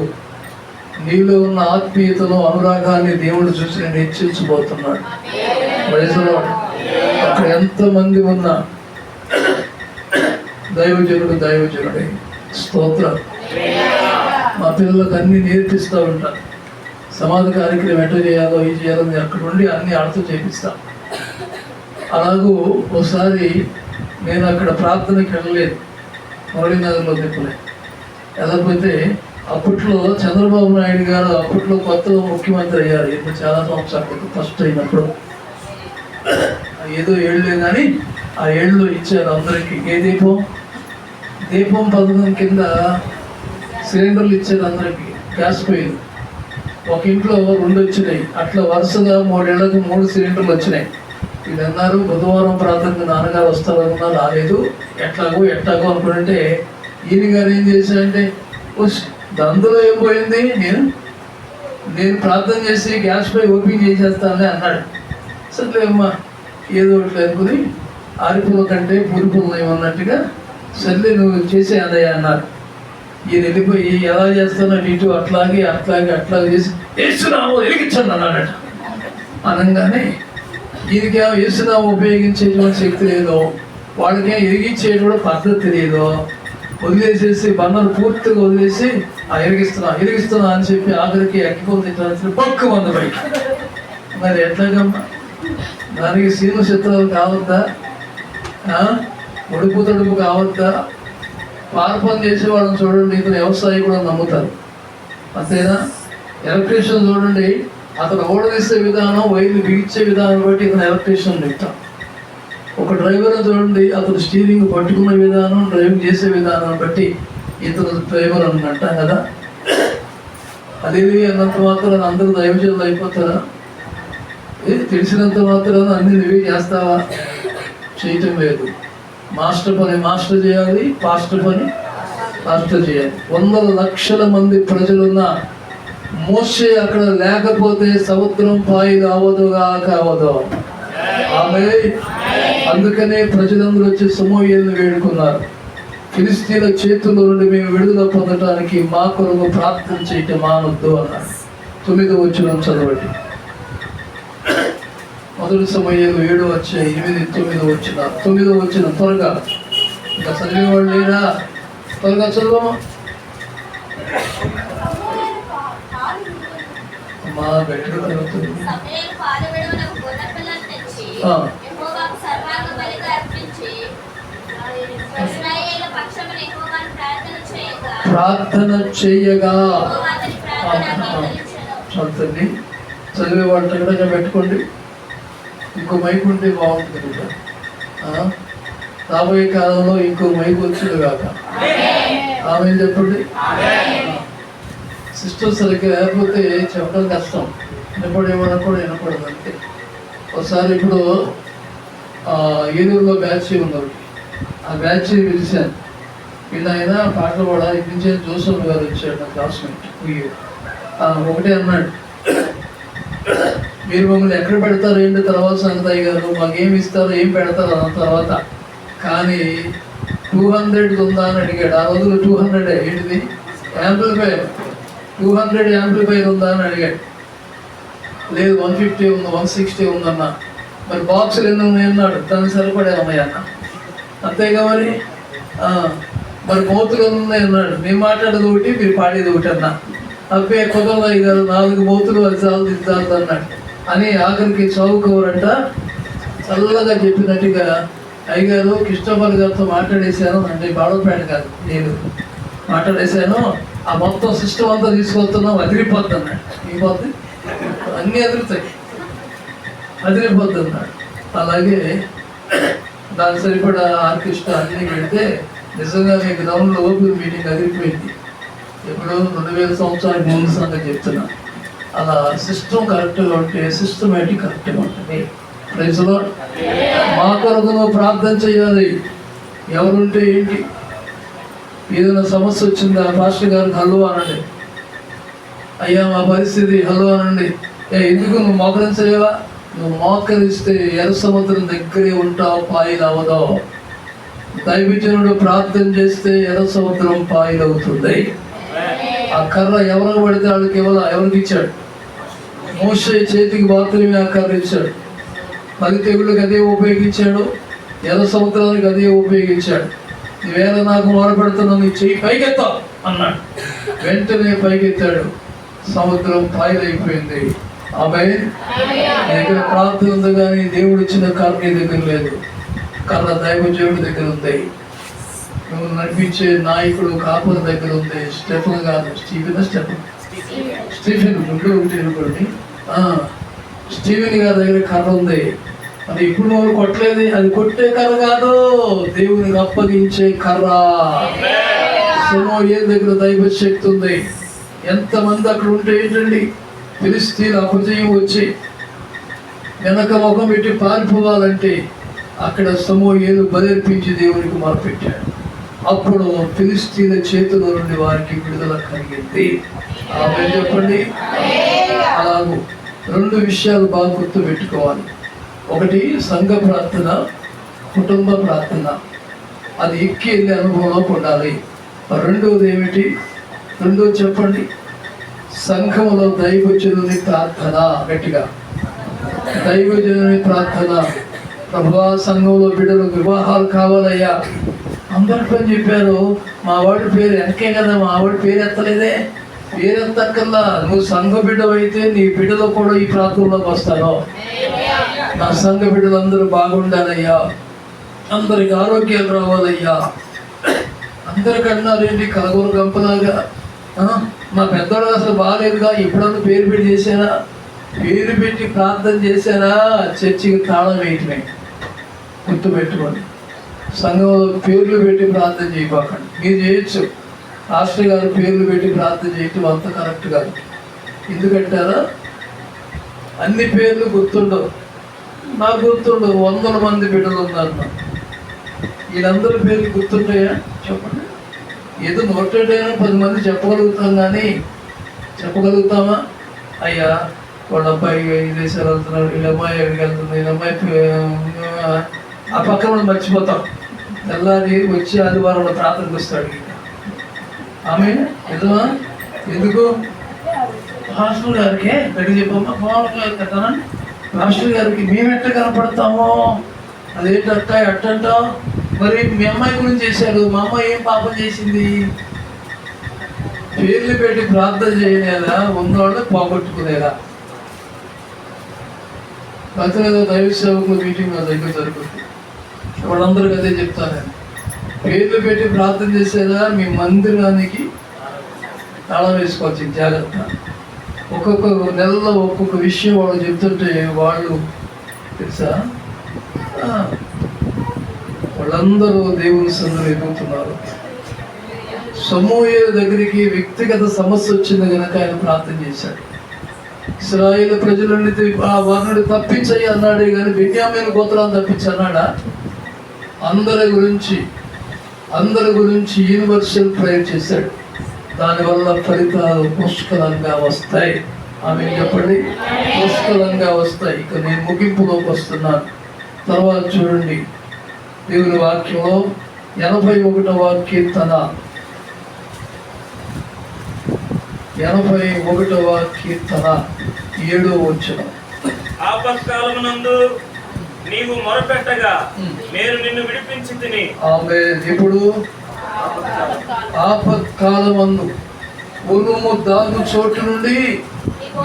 నీలో ఉన్న ఆత్మీయతను అనురాగాన్ని దేవుడు చూసి నేను హెచ్చించబోతున్నాడు. అక్కడ ఎంతమంది ఉన్నా దైవజనుడే. స్తోత్రం. మా పిల్లలకు అన్ని నేర్పిస్తూ ఉంటాను. సమాజ కార్యక్రమం ఎట్లా చేయాలో ఇది చేయాలో నేను అక్కడ ఉండి అన్ని ఆడుతూ చేపిస్తా. అలాగూ ఒకసారి నేను అక్కడ ప్రార్థనకి వెళ్ళలేదు, మౌళీనగర్లో తిప్పలేదు. వెళ్ళకపోతే అప్పట్లో చంద్రబాబు నాయుడు గారు అప్పట్లో కొత్తగా ముఖ్యమంత్రి అయ్యారు. ఇప్పుడు చాలా సంవత్సరాలు ఫస్ట్ అయినప్పుడు ఏదో ఏళ్ళే కానీ ఆ ఏళ్ళు ఇచ్చారు అందరికీ. ఏ దీపం పథకం కింద సిలిండర్లు ఇచ్చారు అందరికీ, గ్యాస్ పొయ్యిలు. ఒక ఇంట్లో 2 వచ్చినాయి, అట్లా వరుసగా 3 ఏళ్లకు 3 సిలిండర్లు వచ్చినాయి. వీళ్ళు అన్నారు బుధవారం ప్రాంతంగా నాన్నగారు వస్తారన్నా రాలేదు, ఎట్లాగో అనుకుంటే ఈయన గారు ఏం చేశారంటే అందులో ఏం పోయింది, నేను ప్రార్థన చేసి గ్యాస్ పై ఓపెన్ చేసేస్తానని అన్నాడు. సరే అమ్మా ఏదో ఒకటి అనుకుని ఆరిపుల కంటే పూరిపులు ఏమన్నట్టుగా సర్లే నువ్వు చేసే అదయ్యా అన్నారు. ఈయన వెళ్ళిపోయి ఎలా చేస్తానో ఇటు అట్లాగే చేసి యేసునామం వెలిగించండి అన్నాడట. అనగానే ఈయనకేమో యేసునామం ఉపయోగించేటువంటి శక్తి లేదో, వాళ్ళకేమో ఎరిగించేటువంటి పద్ధతి లేదో, వదిలేసేసి బండలు పూర్తిగా వదిలేసి ఎరిగిస్తున్నా అని చెప్పి ఆఖరికి ఎక్కిపోతే పక్కు మంది బయట. మరి ఎట్లాగమ్మా, దానికి సీను చిత్రాలు కావద్దా, ఉడుపు తడుపు కావద్దా? పార్పం చేసే వాళ్ళని చూడండి, ఇతను వ్యవసాయం కూడా నమ్ముతారు, అంతేనా? ఎలక్ట్రీషియన్ చూడండి, అతను ఓడదీసే విధానం, వైర్లు బిగించే విధానం బట్టి ఇతను ఎలక్ట్రీషియన్ చెప్తాం. ఒక డ్రైవర్ చూడండి, అతను స్టీరింగ్ పట్టుకున్న విధానం, డ్రైవింగ్ చేసే విధానం బట్టి ఇతను డ్రైవర్ అని అంటాం కదా. అది అన్నంత మాత్రాన అందరూ దైవజనులు అయిపోతారా? తెలిసినంత మాత్రాన అన్ని నువ్వే చేస్తావా? చేయటం లేదు. మాస్టర్ పని మాస్టర్ చేయాలి, పాస్టర్ పని పాస్టర్ చేయాలి. 100 లక్షల మంది ప్రజలున్న మోషే అక్కడ లేకపోతే సముద్రం పాయిలు కావదు. ఆమె అందుకనే ప్రజలందరూ వచ్చి సమూయేలును వేడుకున్నారు. ఫిలిస్తీన్ల చేతుల్లో నుండి మేము విడుదల పొందడానికి మా కొరకు ప్రార్థన చేయటం మానొద్దు అన్నారు. 9వ వచనం చదవండి. 1 సమూయేలు 7 వచ్చాయి, 8, 9 వచ్చిన 9వ వచనం త్వరగా. ఇంకా చదివేవాళ్ళు లేరా? త్వరగా చదవమా. మా బెటర్ చదువుతుంది. ప్రార్థన చేయగా చదువుతుంది. చదివే వాళ్ళ దగ్గర పెట్టుకోండి. ఇంకో మైక్ ఉంటే బాగుంటుంది కదా. రాబోయే కాలంలో ఇంకో మైక్ వచ్చింది కాక. ఆమె చెప్పండి. సిస్టర్స్ సరిగ్గా లేకపోతే చెప్పడం కష్టం, వినపడదు అంతే. ఒకసారి ఇప్పుడు ఏలూరులో బ్యాచ్ ఉన్నది, ఆ బ్యాచ్ పిలిచాను. వీళ్ళు ఆయన పాటలు కూడా ఇటు నుంచే జోసఫ్ గారు వచ్చాడు నా క్లాస్మేట్. ఒకటే అన్నాడు, మీరు మమ్మల్ని ఎక్కడ పెడతారు ఏంటి తర్వాత సంగతి గారు, మాకేమి ఇస్తారు ఏం పెడతారు అన్న తర్వాత, కానీ 200 ఉందా అని అడిగాడు. ఆ రోజులు 200 ఏంటిది యాంప్లిఫైర్, 200 యాంప్లిఫైర్ ఉందా అని అడిగాడు. లేదు 150 ఉంది, 160 ఉందన్న. మరి బాక్సులు ఎన్ని ఉన్నాయి అన్నాడు. దానికి సరిపడే ఉన్నాయి అన్న. అంతేగా మరి మౌతులు ఎన్ని ఉన్నాయి అన్నాడు. నేను మాట్లాడేది ఒకటి, మీరు పాడేది ఒకటి అన్న. అబ్బే కుదరదు గారు, 4 మౌతులు అది చాలు దిద్దాలు అన్నాడు అని ఆఖరికి చదువుకోవాలంట. చల్లగా చెప్పినట్టుగా అయ్యగారు కృష్ణపల్లి గారితో మాట్లాడేశాను అంటే బాడపేట కాదు, నేను మాట్లాడేశాను. ఆ మొత్తం సిస్టమ్ అంతా తీసుకొస్తున్నాం, అదిరిపోద్ది అన్నాడు. అయిపోద్ది, అన్నీ అదురుతాయి, అదిరిపోద్ది అన్నాడు. అలాగే దాని సరిపడా ఆర్కెస్ట్రా అన్నీ పెడితే నిజంగా మీ గ్రౌండ్లో ఓపెన్ మీటింగ్ అదిరిపోయింది. ఎప్పుడో 2000 సంవత్సరాలకు ముందు సంగతి చెప్తున్నా. అలా సిస్టమ్ కరెక్ట్గా ఉంటే సిస్టమేటిక్ కరెక్ట్గా ఉంటుంది. ప్రైజ్లో మా కొరకు నువ్వు ప్రార్థన చేయాలి. ఎవరుంటే ఏంటి, ఏదైనా సమస్య వచ్చిందా పాస్టర్ గారికి హలో అనండి. అయ్యా మా పరిస్థితి హలో అనండి. ఎందుకు నువ్వు మోకరించలేవా? నువ్వు మోకరిస్తే ఎర్ర సముద్రం దగ్గరే ఉంటావు, పాయిలు అవదో. దైవజనుడు ప్రార్థన చేస్తే ఎర్ర సముద్రం పాయిలు అవుతుంది. ఆ కర్ర ఎవరికి పడితే వాళ్ళకి ఎవరికి ఇచ్చాడు? మోషే చేతికి మాత్రమే ఆ కర్ర ఇచ్చాడు. 10 తెగుళ్ళకి అదే ఉపయోగించాడు, ఎర్ర సముద్రానికి అదే ఉపయోగించాడు. ఈవేళ నాకు మొరపెడుతున్నావు, నీ చెయ్యి పైకెత్తా అన్నాడు. వెంటనే పైకెత్తాడు, సముద్రం పాయలైపోయింది. ఆమె దగ్గర ప్రార్థన ఉంది కానీ దేవుడు ఇచ్చిన కర్ర నీ దగ్గర లేదు. కర్ర దైవజనుడి దగ్గర ఉంది. నువ్వు నడిపించే నాయకుడు కాపుల దగ్గర ఉంది. స్టెఫెన్ కాదు, స్టీఫెన్ ముందు ఒకటి అనుకోండి. స్టీవెన్ గారి దగ్గర కర్ర ఉంది. అది ఇప్పుడు నువ్వు కొట్టలేదు, అది కొట్టే కర్ర కాదు, దేవునికి అప్పగించే కర్ర. సమూయేలు దగ్గర దైవ శక్తి ఉంది. ఎంతమంది అక్కడ ఉంటే ఏంటండి, ఫిలిష్తీయుల అపజయం వచ్చి వెనక ముఖం పెట్టి పారిపోవాలంటే అక్కడ సమూయేలు బలర్పించి దేవునికి మొరపెట్టాడు. అప్పుడు ఫిలిష్తీయుల చేతుల నుండి వారికి విడుదల కలిగింది. ఆమె చెప్పండి. అలాగూ 2 విషయాలు బాగా గుర్తు పెట్టుకోవాలి. ఒకటి సంఘ ప్రార్థన, కుటుంబ ప్రార్థన. అది ఎక్కి వెళ్ళే అనుభవంలో ఉండాలి. రెండవది ఏమిటి? రెండోది చెప్పండి. సంఘములో దైవజనుని ప్రార్థన. గట్టిగా దైవజనుని ప్రార్థన. ప్రభువా, సంఘంలో బిడ్డలు వివాహాలు కావాలయ్యా. అందరి పని చెప్పారు, మా వాడి పేరు వెనకే కదా, మా వాడి పేరు ఎత్తలేదే. పేరు ఎత్తక్కల్లా, నువ్వు సంఘ బిడ్డవైతే నీ బిడ్డలు కూడా ఈ ప్రాంతంలోకి వస్తాను. నా సంఘ బిడ్డలందరూ బాగుండాలయ్యా, అందరికి ఆరోగ్యాలు రావాలయ్యా. అందరికన్నారేంటి కలగూరు గంపలాగా, మా పెద్దవాడు అసలు బాగాలేదుగా, ఎప్పుడన్నా పేరు పెట్టి చేశానా? పేరు పెట్టి ప్రార్థన చేశానా? చర్చికి తాళం వేయటమే. గుర్తుపెట్టుకోండి, సంఘంలో పేర్లు పెట్టి ప్రార్థన చేయబాకండి. మీరు చేయొచ్చు, పాస్టర్ గారు పేర్లు పెట్టి ప్రార్థన చేయటం అంత కరెక్ట్ కాదు. ఎందుకంటారా, అన్ని పేర్లు గుర్తుండవు. నాకు గుర్తుండవు, 100 మంది బిడ్డలు ఉన్నారు. వీళ్ళందరి పేర్లు గుర్తుంటాయా చెప్పండి? ఏదో 110 మంది చెప్పగలుగుతాం కానీ చెప్పగలుగుతామా? అయ్యా వాళ్ళ అబ్బాయి విదేశాలు వెళ్తున్నాడు, వీళ్ళ అమ్మాయి ఎక్కడికి వెళ్తుంది, వీళ్ళ అమ్మాయి ఆ పక్కన మర్చిపోతాం. తెల్లారి వచ్చి ఆదివారంలో ప్రార్థనకు వస్తాడు. ఆమె నిజమా? ఎందుకు? పాస్టర్ గారికి గడి చెప్పమ్మా, పవన్ గారు కదా, పాస్టర్ గారికి మేము ఎట్ట కనపడతామో, అదేంటక్క ఎట్టంటాం. మరి మీ అమ్మాయి గురించి చేశాడు, మా అమ్మాయి ఏం పాపం చేసింది? పేర్లు పెట్టి ప్రార్థన చేయలేదా? ఉన్నవాళ్ళు పోగొట్టుకునేలా. ప్రతిరోజు దైవ సేవకుల మీటింగ్ నా దగ్గర జరుగుతుంది. వాళ్ళందరికీ అదే చెప్తాను, పేర్లు పెట్టి ప్రార్థన చేసేదా మీ మందిరానికి తాళం వేసుకోవచ్చు. జాగ్రత్త. ఒక్కొక్క నెలలో ఒక్కొక్క విషయం వాళ్ళు చెప్తుంటే వాళ్ళు తెలుసా, వాళ్ళందరూ దేవుని సన్నిధిలో ఎదుగుతున్నారు. సమూయేలు దగ్గరికి వ్యక్తిగత సమస్య వచ్చింది కనుక ఆయన ప్రార్థన చేశాడు. ఇశ్రాయేలు ప్రజలని వారిని తప్పించయ్యి అన్నాడే కానీ బెన్యామీను గోత్రాన్ని తప్పించి అన్నాడా? అందరి గురించి అందరి గురించి యూనివర్సల్ ప్రేయర్ చేశాడు. దానివల్ల ఫలితాలు పుష్కలంగా వస్తాయి. ఆమె చెప్పండి, పుష్కలంగా వస్తాయి. ఇక నేను ముగింపులోకి వస్తున్నాను. తర్వాత చూడండి, దేవుని వాక్యంలో 81వ కీర్తన 7వ వచనం. ఆపత్కాలమునందు నీవు మొరపెట్టగా నేను నిన్ను విడిపించితిని. ఆమె ఇప్పుడు ఆపత్కాలమందు ఉరుము దాగు చోటు నుండి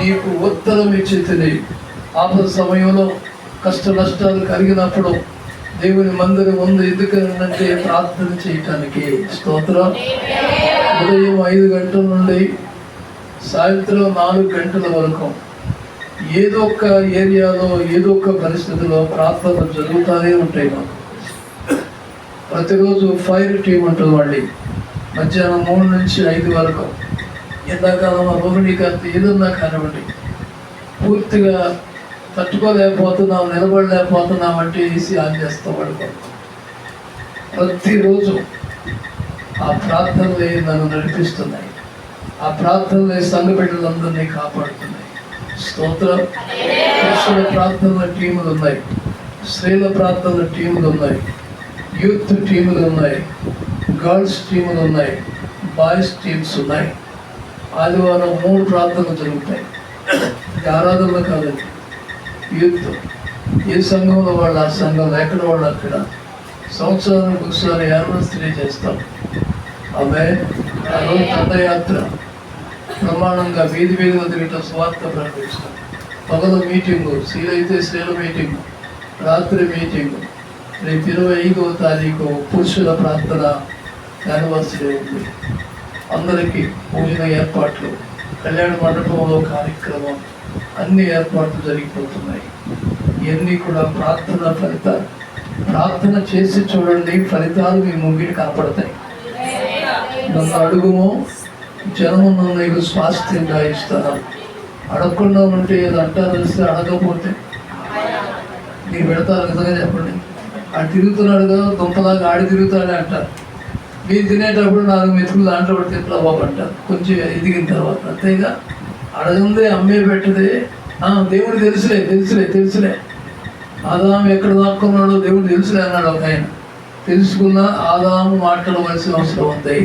నీకు ఉత్తరం ఇచ్చితిని. ఆపద సమయంలో కష్ట నష్టాలు కలిగినప్పుడు దేవుని మందిరం ముందు ఎందుకంటే ప్రార్థన చేయటానికి. స్తోత్రం. ఉదయం 5 గంటల నుండి సాయంత్రం 4 గంటల వరకు ఏదో ఒక ఏరియాలో ఏదో ఒక పరిస్థితిలో ప్రార్థనలు జరుగుతూనే ఉంటాయి. మాకు ప్రతిరోజు ఫైర్ టీం ఉంటుంది. మళ్ళీ మధ్యాహ్నం 3 నుంచి 5 వరకు. ఎండాకాలం రోహిణి కాంతి ఏదన్నా కానివ్వండి, పూర్తిగా తట్టుకోలేకపోతున్నాం, నిలబడలేకపోతున్నాం అంటే ఏసీ ఆన్ చేస్తాం పడుకో. ప్రతిరోజు ఆ ప్రార్థనలే నన్ను నడిపిస్తున్నాయి. ఆ ప్రార్థనలే సంఘ బిడ్డలందరినీ కాపాడుతున్నాయి. స్తోత్రం. పురుషుల ప్రార్థనల టీములు ఉన్నాయి, స్త్రీల ప్రార్థనల టీములు ఉన్నాయి, యూత్ టీములు ఉన్నాయి, గర్ల్స్ టీములు ఉన్నాయి, బాయ్స్ టీమ్స్ ఉన్నాయి. ఆదివారం 3 ప్రార్థనలు జరుగుతాయి. ఆరాధనలు కాదండి, యూత్. ఏ సంఘంలో వాళ్ళు ఆ సంఘంలో, ఎక్కడ వాళ్ళు అక్కడ. సంవత్సరానికి ఒకసారి యానివర్సరీ చేస్తాం. ఆమె ఆ రోజు దండయాత్ర ప్రమాణంగా వీధి వీధిలో తిరగటం, స్వార్థ ప్రకటిస్తాం. పగల మీటింగు, స్త్రీలైతే స్త్రీల మీటింగు, రాత్రి మీటింగు. రేపు 25వ తారీఖు పురుషుల ప్రార్థన యానివర్సరీ ఉంది. అందరికీ భోజన ఏర్పాట్లు, కళ్యాణ మండపంలో కార్యక్రమం, అన్ని ఏర్పాట్లు జరిగిపోతున్నాయి. ఇవన్నీ కూడా ప్రార్థన ఫలితాలు. ప్రార్థన చేసి చూడండి, ఫలితాలు మీ ముంగిటి కనపడతాయి. నన్ను అడుగుము, జనము నన్ను నీకు స్వాస్థ్యంగా ఇస్తాను. అడగకుండా ఉంటే ఏదో అంటారు, వస్తే అడగకపోతే నీకు పెడతారు. నిజంగా చెప్పండి. ఆడు తిరుగుతున్నాడు కదా దొంపలాగా, ఆడి తిరుగుతాడే అంటారు. మీరు తినేటప్పుడు 4 మెతుకులు దాంట్లో పడితే ఎట్లా బాబు అంటారు కొంచెం ఎదిగిన తర్వాత. అంతేగా, అడగందే అమ్మే పెట్టదే. దేవుడు తెలుసులే. ఆదాము ఎక్కడ దాక్కున్నాడో దేవుడు తెలుసులే అన్నాడు ఒక ఆయన. తెలుసుకున్న ఆదాము మాట్లాడవలసిన అవసరం ఉంది.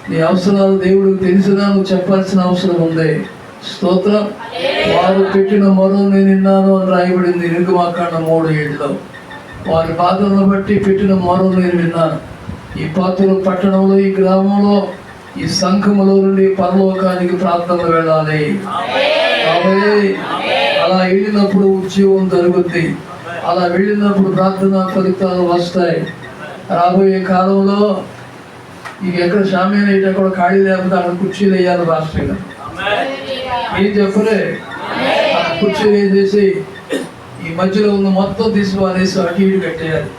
నీ అవసరాలు దేవుడికి తెలిసినా నువ్వు చెప్పాల్సిన అవసరం ఉంది. స్తోత్రం. వారు పెట్టిన మొర నేను విన్నాను అని రాయబడింది నిర్గమాకాండం 3:7. వారి బాధలను బట్టి పెట్టిన మొర నేను విన్నాను. ఈ పాత్రలు పట్టణంలో, ఈ గ్రామంలో, ఈ సంఘములో నుండి పరలోకానికి ప్రార్థనలు వెళ్ళాలి. అలా వెళ్ళినప్పుడు ఉద్యోగం జరుగుద్ది. అలా వెళ్ళినప్పుడు ప్రార్థన ఫలితాలు వస్తాయి. రాబోయే కాలంలో ఇక ఎక్కడ షామీన ఎక్కడ ఖాళీ లేకపోతే అక్కడ కుర్చీలు వేయాలి. రాష్ట్రంగా ఏం చెప్పలే, కుర్చీలు వేసేసి ఈ మధ్యలో ఉన్న మొత్తం తీసి వారేసి అటు ఇటు కట్టేయాలి.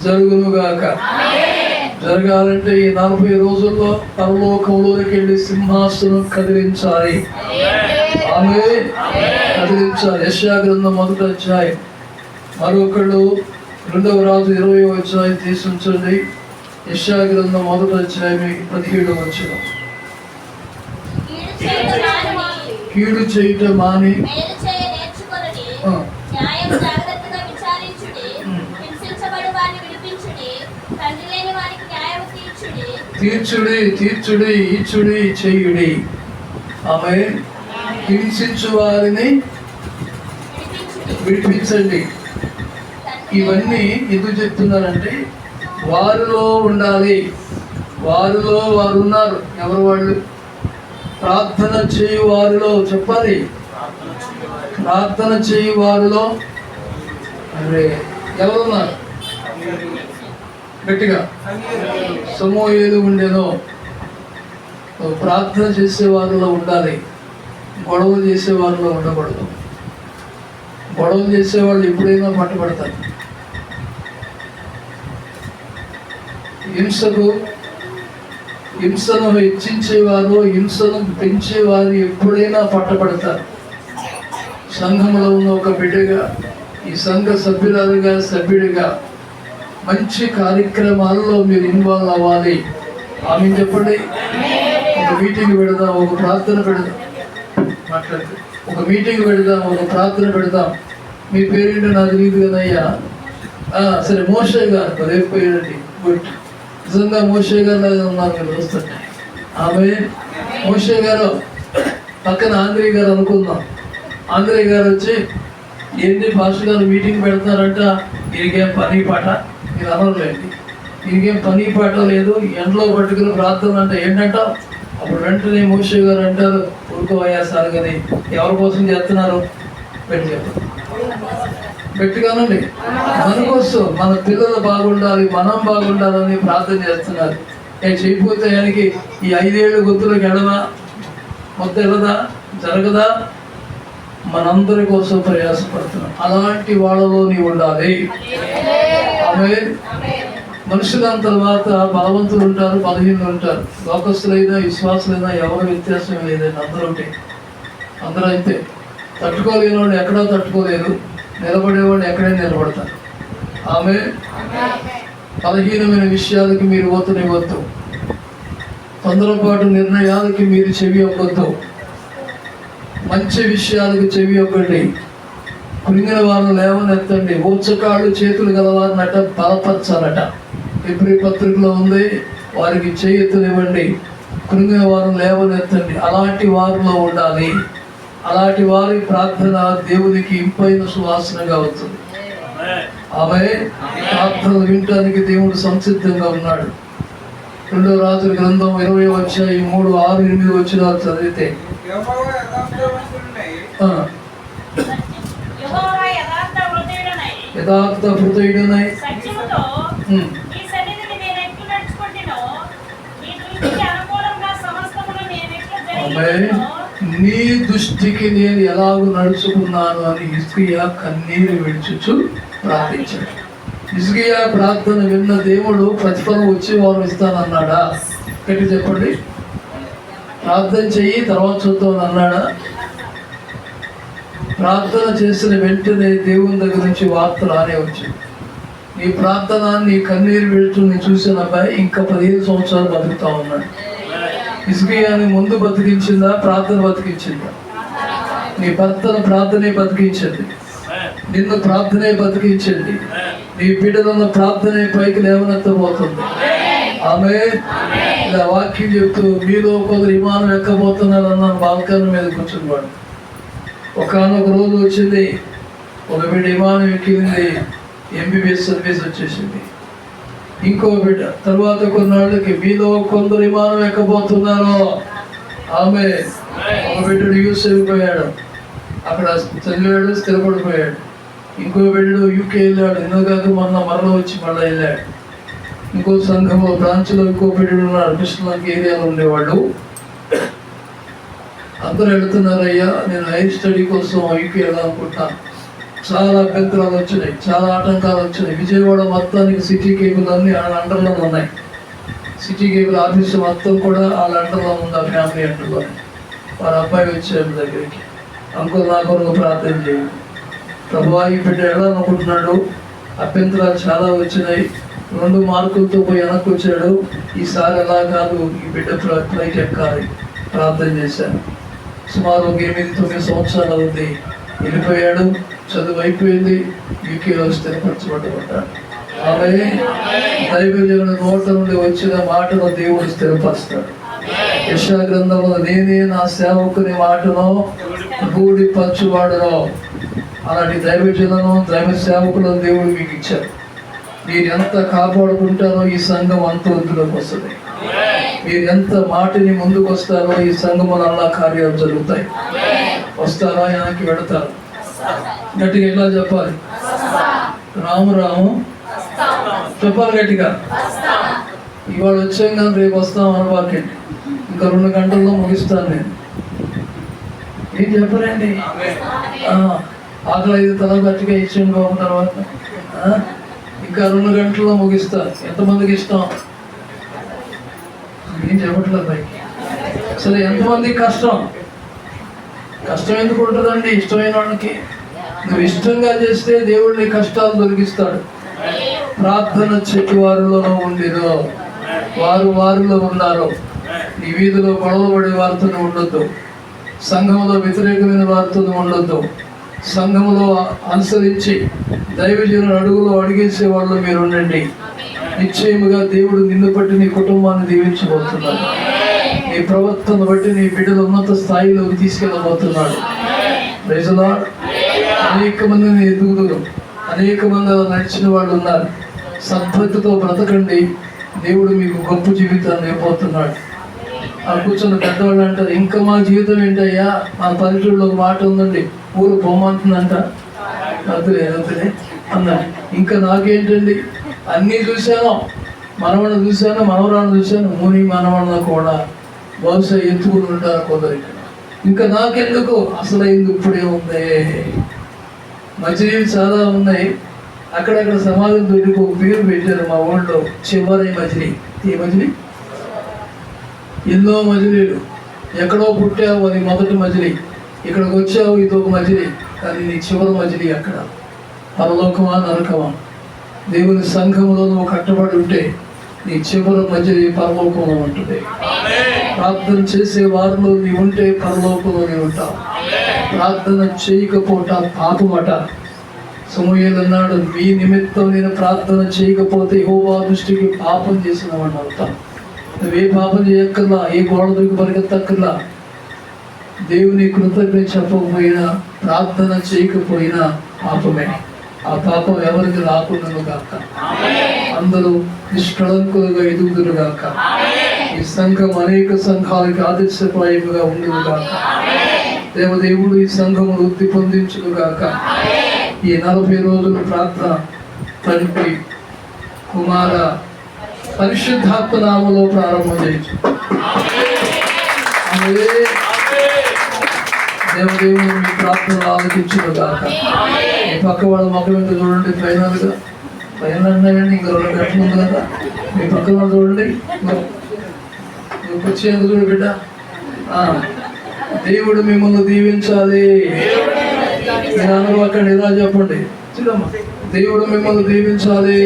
జరుగునుగాక. జరగాలంటే ఈ 40 రోజుల్లో పరలోకంలోకి వెళ్ళి సింహాసనం కదిలించాలి. ఆమె కదిలించాలి. యెషయా గ్రంథం 1వ అధ్యాయం. మరొకళ్ళు 2వ రాజు 20వ అధ్యాయం తీసి ఉంచండి. యెషయా గ్రంథం 1వ అధ్యాయం 17వ వచనం. కీడు చేయుట మాని తీర్చుడి ఇచ్చుడి చేయుడి. ఆమె హింసించు వారిని విడిపించండి. ఇవన్నీ ఎందుకు చెప్తున్నారంటే వారిలో ఉండాలి. వారిలో వారు ఉన్నారు. ఎవరు వాళ్ళు? ప్రార్థన చేయు వారిలో. చెప్పాలి, ప్రార్థన చేయు వారిలో. అరే ఎవరున్నారు? గట్టిగా. సమూయేలు ఉండేనో. ప్రార్థన చేసే వారిలో ఉండాలి, గొడవలు చేసే వారిలో ఉండకూడదు. గొడవలు చేసేవాళ్ళు ఎప్పుడైనా పట్టుబడతారు. హింసను హెచ్చించేవారు, హింసను పెంచేవారు ఎప్పుడైనా పట్టబడతారు. సంఘంలో ఉన్న ఒక బిడ్డగా, ఈ సంఘ సభ్యుడిగా మంచి కార్యక్రమాల్లో మీరు ఇన్వాల్వ్ అవ్వాలి. ఆమె చెప్పండి. ఒక మీటింగ్ పెడదాం, ఒక ప్రార్థన పెడదాం, మాట్లాడితే ఒక మీటింగ్ పెడదాం, ఒక ప్రార్థన పెడదాం. మీ పేరేంటో నాకు తెలియదు కదయ్యా. సరే, మోషే గారు రేపు పేరండి. గుడ్. నిజంగా మోషే గారు లాగా ఉన్నారు మీరు వస్తుంటే. ఆమె మోషే గారు పక్కన ఆంధ్రయ్య గారు అనుకుందాం. ఆంధ్రయ్య గారు వచ్చి, ఏంటి పాస్టర్ గారు మీటింగ్ పెడతారంట, దీనికేం పని పాట, మీరు అనర్లేండి, దీనికేం పని పాట లేదు, ఎండలో పట్టుకుని ప్రార్థన అంటే ఏంటంటావు? అప్పుడు వెంటనే మోషే గారు అంటారు, ఊరుకోవయ్యా సార్ కానీ ఎవరి కోసం చేస్తున్నారు, గట్టిగానండి. మన కోసం, మన పిల్లలు బాగుండాలి, మనం బాగుండాలని ప్రార్థన చేస్తున్నారు. నేను చేయకపోతే ఆయనకి ఈ 5 ఏళ్ళు గుర్తులకు ఎడదా, మొత్తం ఎడదా, జరగదా? మనందరి కోసం ప్రయాసపడుతున్నాం. అలాంటి వాళ్ళలో నీవు ఉండాలి. ఆమె మనుషులంత తర్వాత బలవంతులు ఉంటారు, బలహీనులు ఉంటారు. లోకస్తులైనా విశ్వాసులైనా ఎవరు వ్యత్యాసం లేదండి. అందరూ అయితే తట్టుకోలేని వాళ్ళు ఎక్కడా తట్టుకోలేరు, నిలబడేవాళ్ళు ఎక్కడైనా నిలబడతారు. ఆమె బలహీనమైన విషయాలకి మీరు ఓతనివ్వద్దు, తొందరపాటు నిర్ణయాలకి మీరు చెవి ఒక్కద్దు, మంచి విషయాలకు చెవి ఒక్కటి. కృంగిన వారిని లేవనెత్తండి, ఊచకాళ్ళు చేతులు గలవారినట బలపరచాలట. ఎబ్రీ పత్రికలో ఉంది, వారికి చేతునివ్వండి, కృంగిన వారిని లేవనెత్తండి. అలాంటి వారిలో ఉండాలి. అలాంటి వారి ప్రార్థన దేవునికి ఇంపైన సువాసనగా అవుతుంది. ఆమె ప్రార్థనలు వినటానికి దేవుడు సంసిద్ధంగా ఉన్నాడు. 2వ రాజుల గ్రంథం 20వ అధ్యాయం 3, 6, 8 వచనాలు చదివితే, యథార్థ హృదయుడనై నీ దృష్టికి నేను ఎలాగూ నడుచుకున్నాను అని హిజ్కియా కన్నీరు విడుచుచు ప్రార్థించాడు. హిజ్కియా ప్రార్థన విన్న దేవుడు ప్రతిఫలం వచ్చి వారు ఇస్తానన్నాడా? గట్టి చెప్పండి. ప్రార్థన చెయ్యి, తర్వాత చూద్దాం అన్నాడా? ప్రార్థన చేసిన వెంటనే దేవుని దగ్గర నుంచి వార్త రానే వచ్చింది. నీ ప్రార్థన, నీ కన్నీరు విడుచు నీ చూసిన అబ్బాయి ఇంకా 15 సంవత్సరాలు బతుకుతా ఉన్నాడు. హిజ్కియాని ముందు బతికించిందా, ప్రార్థన బతికించిందా? నీ భర్తను ప్రార్థనే బతికించింది, నిన్ను ప్రార్థనే బతికించింది, నీ బిడ్డలను ప్రార్థనే పైకి లేవనెత్తబోతుంది. ఆమె ఇలా వాక్యం చెప్తూ, మీలో కొందరు విమానం ఎక్కబోతున్నారు అన్నాను. బాల్కనీ మీద కూర్చున్నాడు. ఒకనొక రోజు వచ్చింది, ఒక బిడ్డ విమానం ఎక్కింది, MBBS సర్వీస్ వచ్చేసింది. ఇంకో బిడ్డ తర్వాత కొన్నాళ్ళకి, మీలో కొందరు విమానం ఎక్కబోతున్నారు. ఆమె ఒక బిడ్డడు యూఎస్ వెళ్ళిపోయాడు, అక్కడ చదివాడు, స్థిరపడిపోయాడు. ఇంకో బిడ్డడు UK వెళ్ళాడు, ఎందుకాక మొన్న మరలో వచ్చి మళ్ళీ వెళ్ళాడు. ఇంకో సంఘంలో బ్రాంచ్లో ఇంకో బిడ్డడు ఉన్నాడు, కృష్ణలంక ఏరియాలో ఉండేవాళ్ళు. అందరూ వెళుతున్నారయ్యా, నేను హైర్ స్టడీ కోసం UK వెళ్ళాలనుకుంటున్నాను. చాలా అభ్యంతరాలు వచ్చినాయి, చాలా ఆటంకాలు వచ్చినాయి. విజయవాడ మొత్తానికి సిటీ కేబుల్ అన్ని వాళ్ళ అండర్లో ఉన్నాయి. సిటీ కేబుల్ ఆఫీస్ మొత్తం కూడా వాళ్ళ అండర్లో ఉంది, ఆ ఫ్యామిలీ అండర్లో. వారి అబ్బాయి వచ్చాడు దగ్గరికి, అంకుల్ నా కొరకు ప్రార్థన చేయండి. ప్రభువా, ఈ బిడ్డ వెళ్ళాలనుకుంటున్నాడు, అభ్యంతరాలు చాలా వచ్చినాయి, 2 మార్కులతో పోయి వెనక్కి వచ్చాడు. ఈసారి ఎలా కాదు, ఈ బిడ్డ ఫ్లైట్ ఎక్కాలి. ప్రార్థన చేశాను. సుమారు 8-9 సంవత్సరాలు అవుతుంది. వెళ్ళిపోయాడు, చదువు అయిపోయింది, UKలో స్థిరపరచబడ్డాడు. ఆమె దైవజనుల నోట నుండి వచ్చిన మాటను దేవుడు స్థిరపరుస్తాడు. యెషయా గ్రంథంలో, నేనే నా సేవకుని మాటను రూఢిపరచువాడును. అలాంటి దైవజనులను, దైవ సేవకులను దేవుడు మీకు ఇచ్చారు. మీరు ఎంత కాపాడుకుంటారో ఈ సంఘం అంత వృద్ధిలోకి వస్తుంది. మీరు ఎంత మాటని ముందుకు వస్తారో ఈ సంఘములో అలా కార్యాలు జరుగుతాయి. వస్తారా, వెనక్కి వెళతారు. గట్టిగా ఎలా చెప్పాలి? రాము రాము చెప్పాలి గట్టిగా. ఇవాళ వచ్చాం కానీ రేపు వస్తాం అనబాకండి. ఇంకా 2 గంటల్లో ముగిస్తాను నేను. ఏం చెప్పలేండి. ఆకలి 5 తల గట్టిగా ఇచ్చాను బాబు. తర్వాత ఇంకా 2 గంటల్లో ముగిస్తాను. ఎంతమందికి ఇష్టం? ఏం చెప్పట్లేదు పైకి. సరే, ఎంతమందికి కష్టం? కష్టం ఎందుకు ఉంటుందండి ఇష్టమైన వాళ్ళకి? నువ్వు ఇష్టంగా చేస్తే దేవుడు నీ కష్టాలు తొలగిస్తాడు. ప్రార్థన చెట్టు వారిలోనూ ఉండిరో. వారిలో ఉన్నారు. ఈ వీధిలో గొడవ పడే వారితో ఉండొద్దు. సంఘంలో వ్యతిరేకమైన వారితో ఉండొద్దు. సంఘంలో అనుసరించి దైవజనుల అడుగులో అడిగేసే వాళ్ళు మీరు ఉండండి. నిశ్చయముగా దేవుడు నిన్ను బట్టి నీ కుటుంబాన్ని దీవించబోతున్నాడు. నీ ప్రవర్తన బట్టి నీ బిడ్డలు ఉన్నత స్థాయిలోకి తీసుకెళ్ళబోతున్నాడు. Praise the lord. అనేక మందిని ఎదుగుదురు, అనేక మంది అలా నడిచిన వాళ్ళు ఉన్నారు. సద్భక్తితో బ్రతకండి. దేవుడు మీకు గొప్ప జీవితాన్ని ఇవ్వబోతున్నాడు. ఆ కూర్చున్న పెద్దవాళ్ళు అంటారు, ఇంకా మా జీవితం ఏంటయ్యా, మా పల్లెటూరులో ఒక మాట ఉందండి, ఊరు బొమ్మంటుందంట. అదే అన్నాడు. ఇంకా నాకేంటండి, అన్నీ చూశాను, మనవాళ్ళని చూశాను, మనవరాలను చూశాను, ముని మనవాళ్ళను కూడా బహుశా ఎత్తుకుని ఉంటారు కొందరు. ఇంకా నాకెందుకు, అసలు ఎందుకు ఇప్పుడే ఉంది. మజిలీలు చాలా ఉన్నాయి. అక్కడక్కడ సమాజం పెట్టుకు పేరు పెట్టారు మా ఊళ్ళో, చివరి మజిలీ. ఈ మజిలీ ఎన్నో మజిలీలు. ఎక్కడో పుట్టావు అది మొదటి మజిలీ, ఇక్కడికి వచ్చావు ఇదొక మజిలీ, కానీ నీ చివరి మజిలీ అక్కడ. పరలోకమా నరకమా? దేవుని సంఘంలో నువ్వు కట్టబడి ఉంటే నీ చివరి మజిలీ పరలోకంలో ఉంటుంది. ప్రార్థన చేసే వారిలో నీ ఉంటే పరలోకంలో నీ ఉంటావు. ప్రార్థన చేయకపోట పాపమట. సమూయేలు అన్నాడు, మీ నిమిత్తం నేను ప్రార్థన చేయకపోతే యెహోవా దృష్టికి పాపం చేసిన వాడిని అవుతాను. నువ్వే పాపం చేయక్కర్లా, ఏ గోడ దూకి పరిగెత్తక్కర్లా. దేవుని కృతజ్ఞత చెప్పకపోయినా, ప్రార్థన చేయకపోయినా పాపమే. ఆ పాపం ఎవరికి రాకుండా గాక. అందరూ నిష్కళంకులుగా ఎదుగుదురు గాక. ఈ సంఘం అనేక సంఘాలకి ఆదర్శప్రాయముగా ఉండును గాక. దేవదేవుడు ఈ సంఘము వృద్ధి పొందించును గాక. ఈ 40 రోజుల ప్రార్థన తండ్రి కుమార పరిశుద్ధాత్మ నామములో ప్రారంభం చేయొచ్చు. దేవదేవుడు మీ ప్రార్థనలు ఆలోచించును గాక. ఈ పక్క వాళ్ళ మొక్కల మీద చూడండి, ఫైనల్గా అన్నాయండి, ఇంకా 2 గంటలు ఉంది కదా. మీ పక్కన వాళ్ళు చూడండి, వచ్చేందుకు చూడు బిడ్డ. దేవుడు మిమ్మల్ని దీవించాలి. మీరు అందరూ అక్కడ ఇలా చెప్పండి, దేవుడు మిమ్మల్ని దీవించాలి.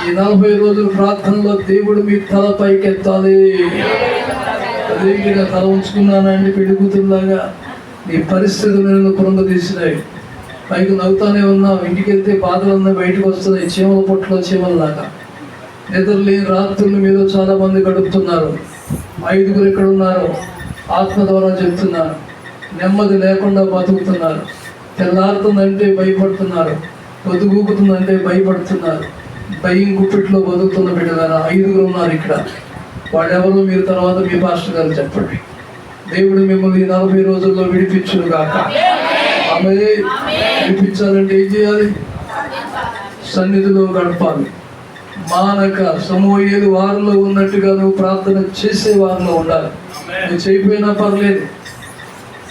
ఈ 40 రోజుల ప్రార్థనలో దేవుడు మీ తల పైకెత్తాలి. అదేవిధంగా తల ఉంచుకున్నానండి పెళ్ళికూతురులాగా. నీ పరిస్థితులు నేను కృంగదీసినాయి. పైకి నవ్వుతానే ఉన్నావు, ఇంటికి వెళ్తే బాధలన్నీ బయటకు వస్తున్నాయి, చీమల పొట్టులో చీమలలాగా. నిద్రలేని రాత్రులు మీద చాలా మంది గడుపుతున్నారు. 5 ఇక్కడ ఉన్నారు, ఆత్మ ద్వారా చెప్తున్నారు. నెమ్మది లేకుండా బతుకుతున్నారు. తెల్లారుతుందంటే భయపడుతున్నారు, బతుకుతుందంటే భయపడుతున్నారు. భయం గుప్పిట్లో బతుకుతున్న బిడ్డగారా 5 ఉన్నారు ఇక్కడ. వాళ్ళెవరు మీరు తర్వాత మీ పాస్టర్ గారు చెప్పండి. దేవుడు మిమ్మల్ని 40 రోజుల్లో విడిపించును గాక. ఆమె విడిపించాలంటే ఏం చేయాలి? సన్నిధిలో గడపాలి. మానక సమూయేలు వారిలో ఉన్నట్టుగా నువ్వు ప్రార్థన చేసే వారిలో ఉండాలి. నువ్వు చేయకపోయినా పర్లేదు.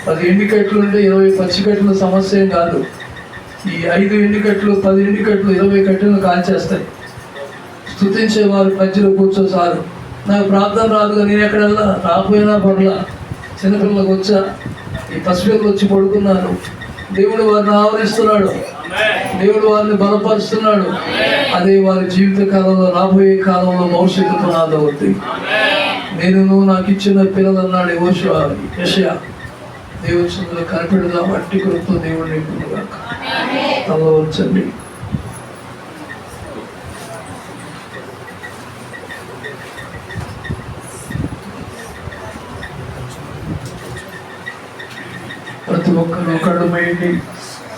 10 ఎండికట్లు ఉంటే 20 పచ్చికట్ల సమస్య ఏం కాదు. ఈ 5 ఎండికట్లు 10 ఎండికట్లు 20 కట్టెలను కాల్చేస్తాయి. స్తుతించే వారి మధ్యలో కూర్చో సారు. నాకు ప్రార్థన రాదుగా, నేను ఎక్కడ వెళ్ళా, రాకపోయినా పర్లా. చిన్నపిల్లలకు వచ్చా, ఈ పసిపిల్లలు వచ్చి పడుకున్నారు. దేవుడు వారిని ఆవరిస్తున్నాడు, దేవుడు వారిని బలపరుస్తున్నాడు. అదే వారి జీవిత కాలంలో, రాబోయే కాలంలో భవిష్యత్తు పునాది అవుతుంది. నువ్వు నాకు ఇచ్చిన పిల్లలు అన్నాడు యెషయా. దేవుడి సందులో కనిపెడదాం. అట్టి కృపతో దేవుడు నింపుగా తల వచ్చండి. ప్రతి ఒక్కరు కళ్ళు వేయండి.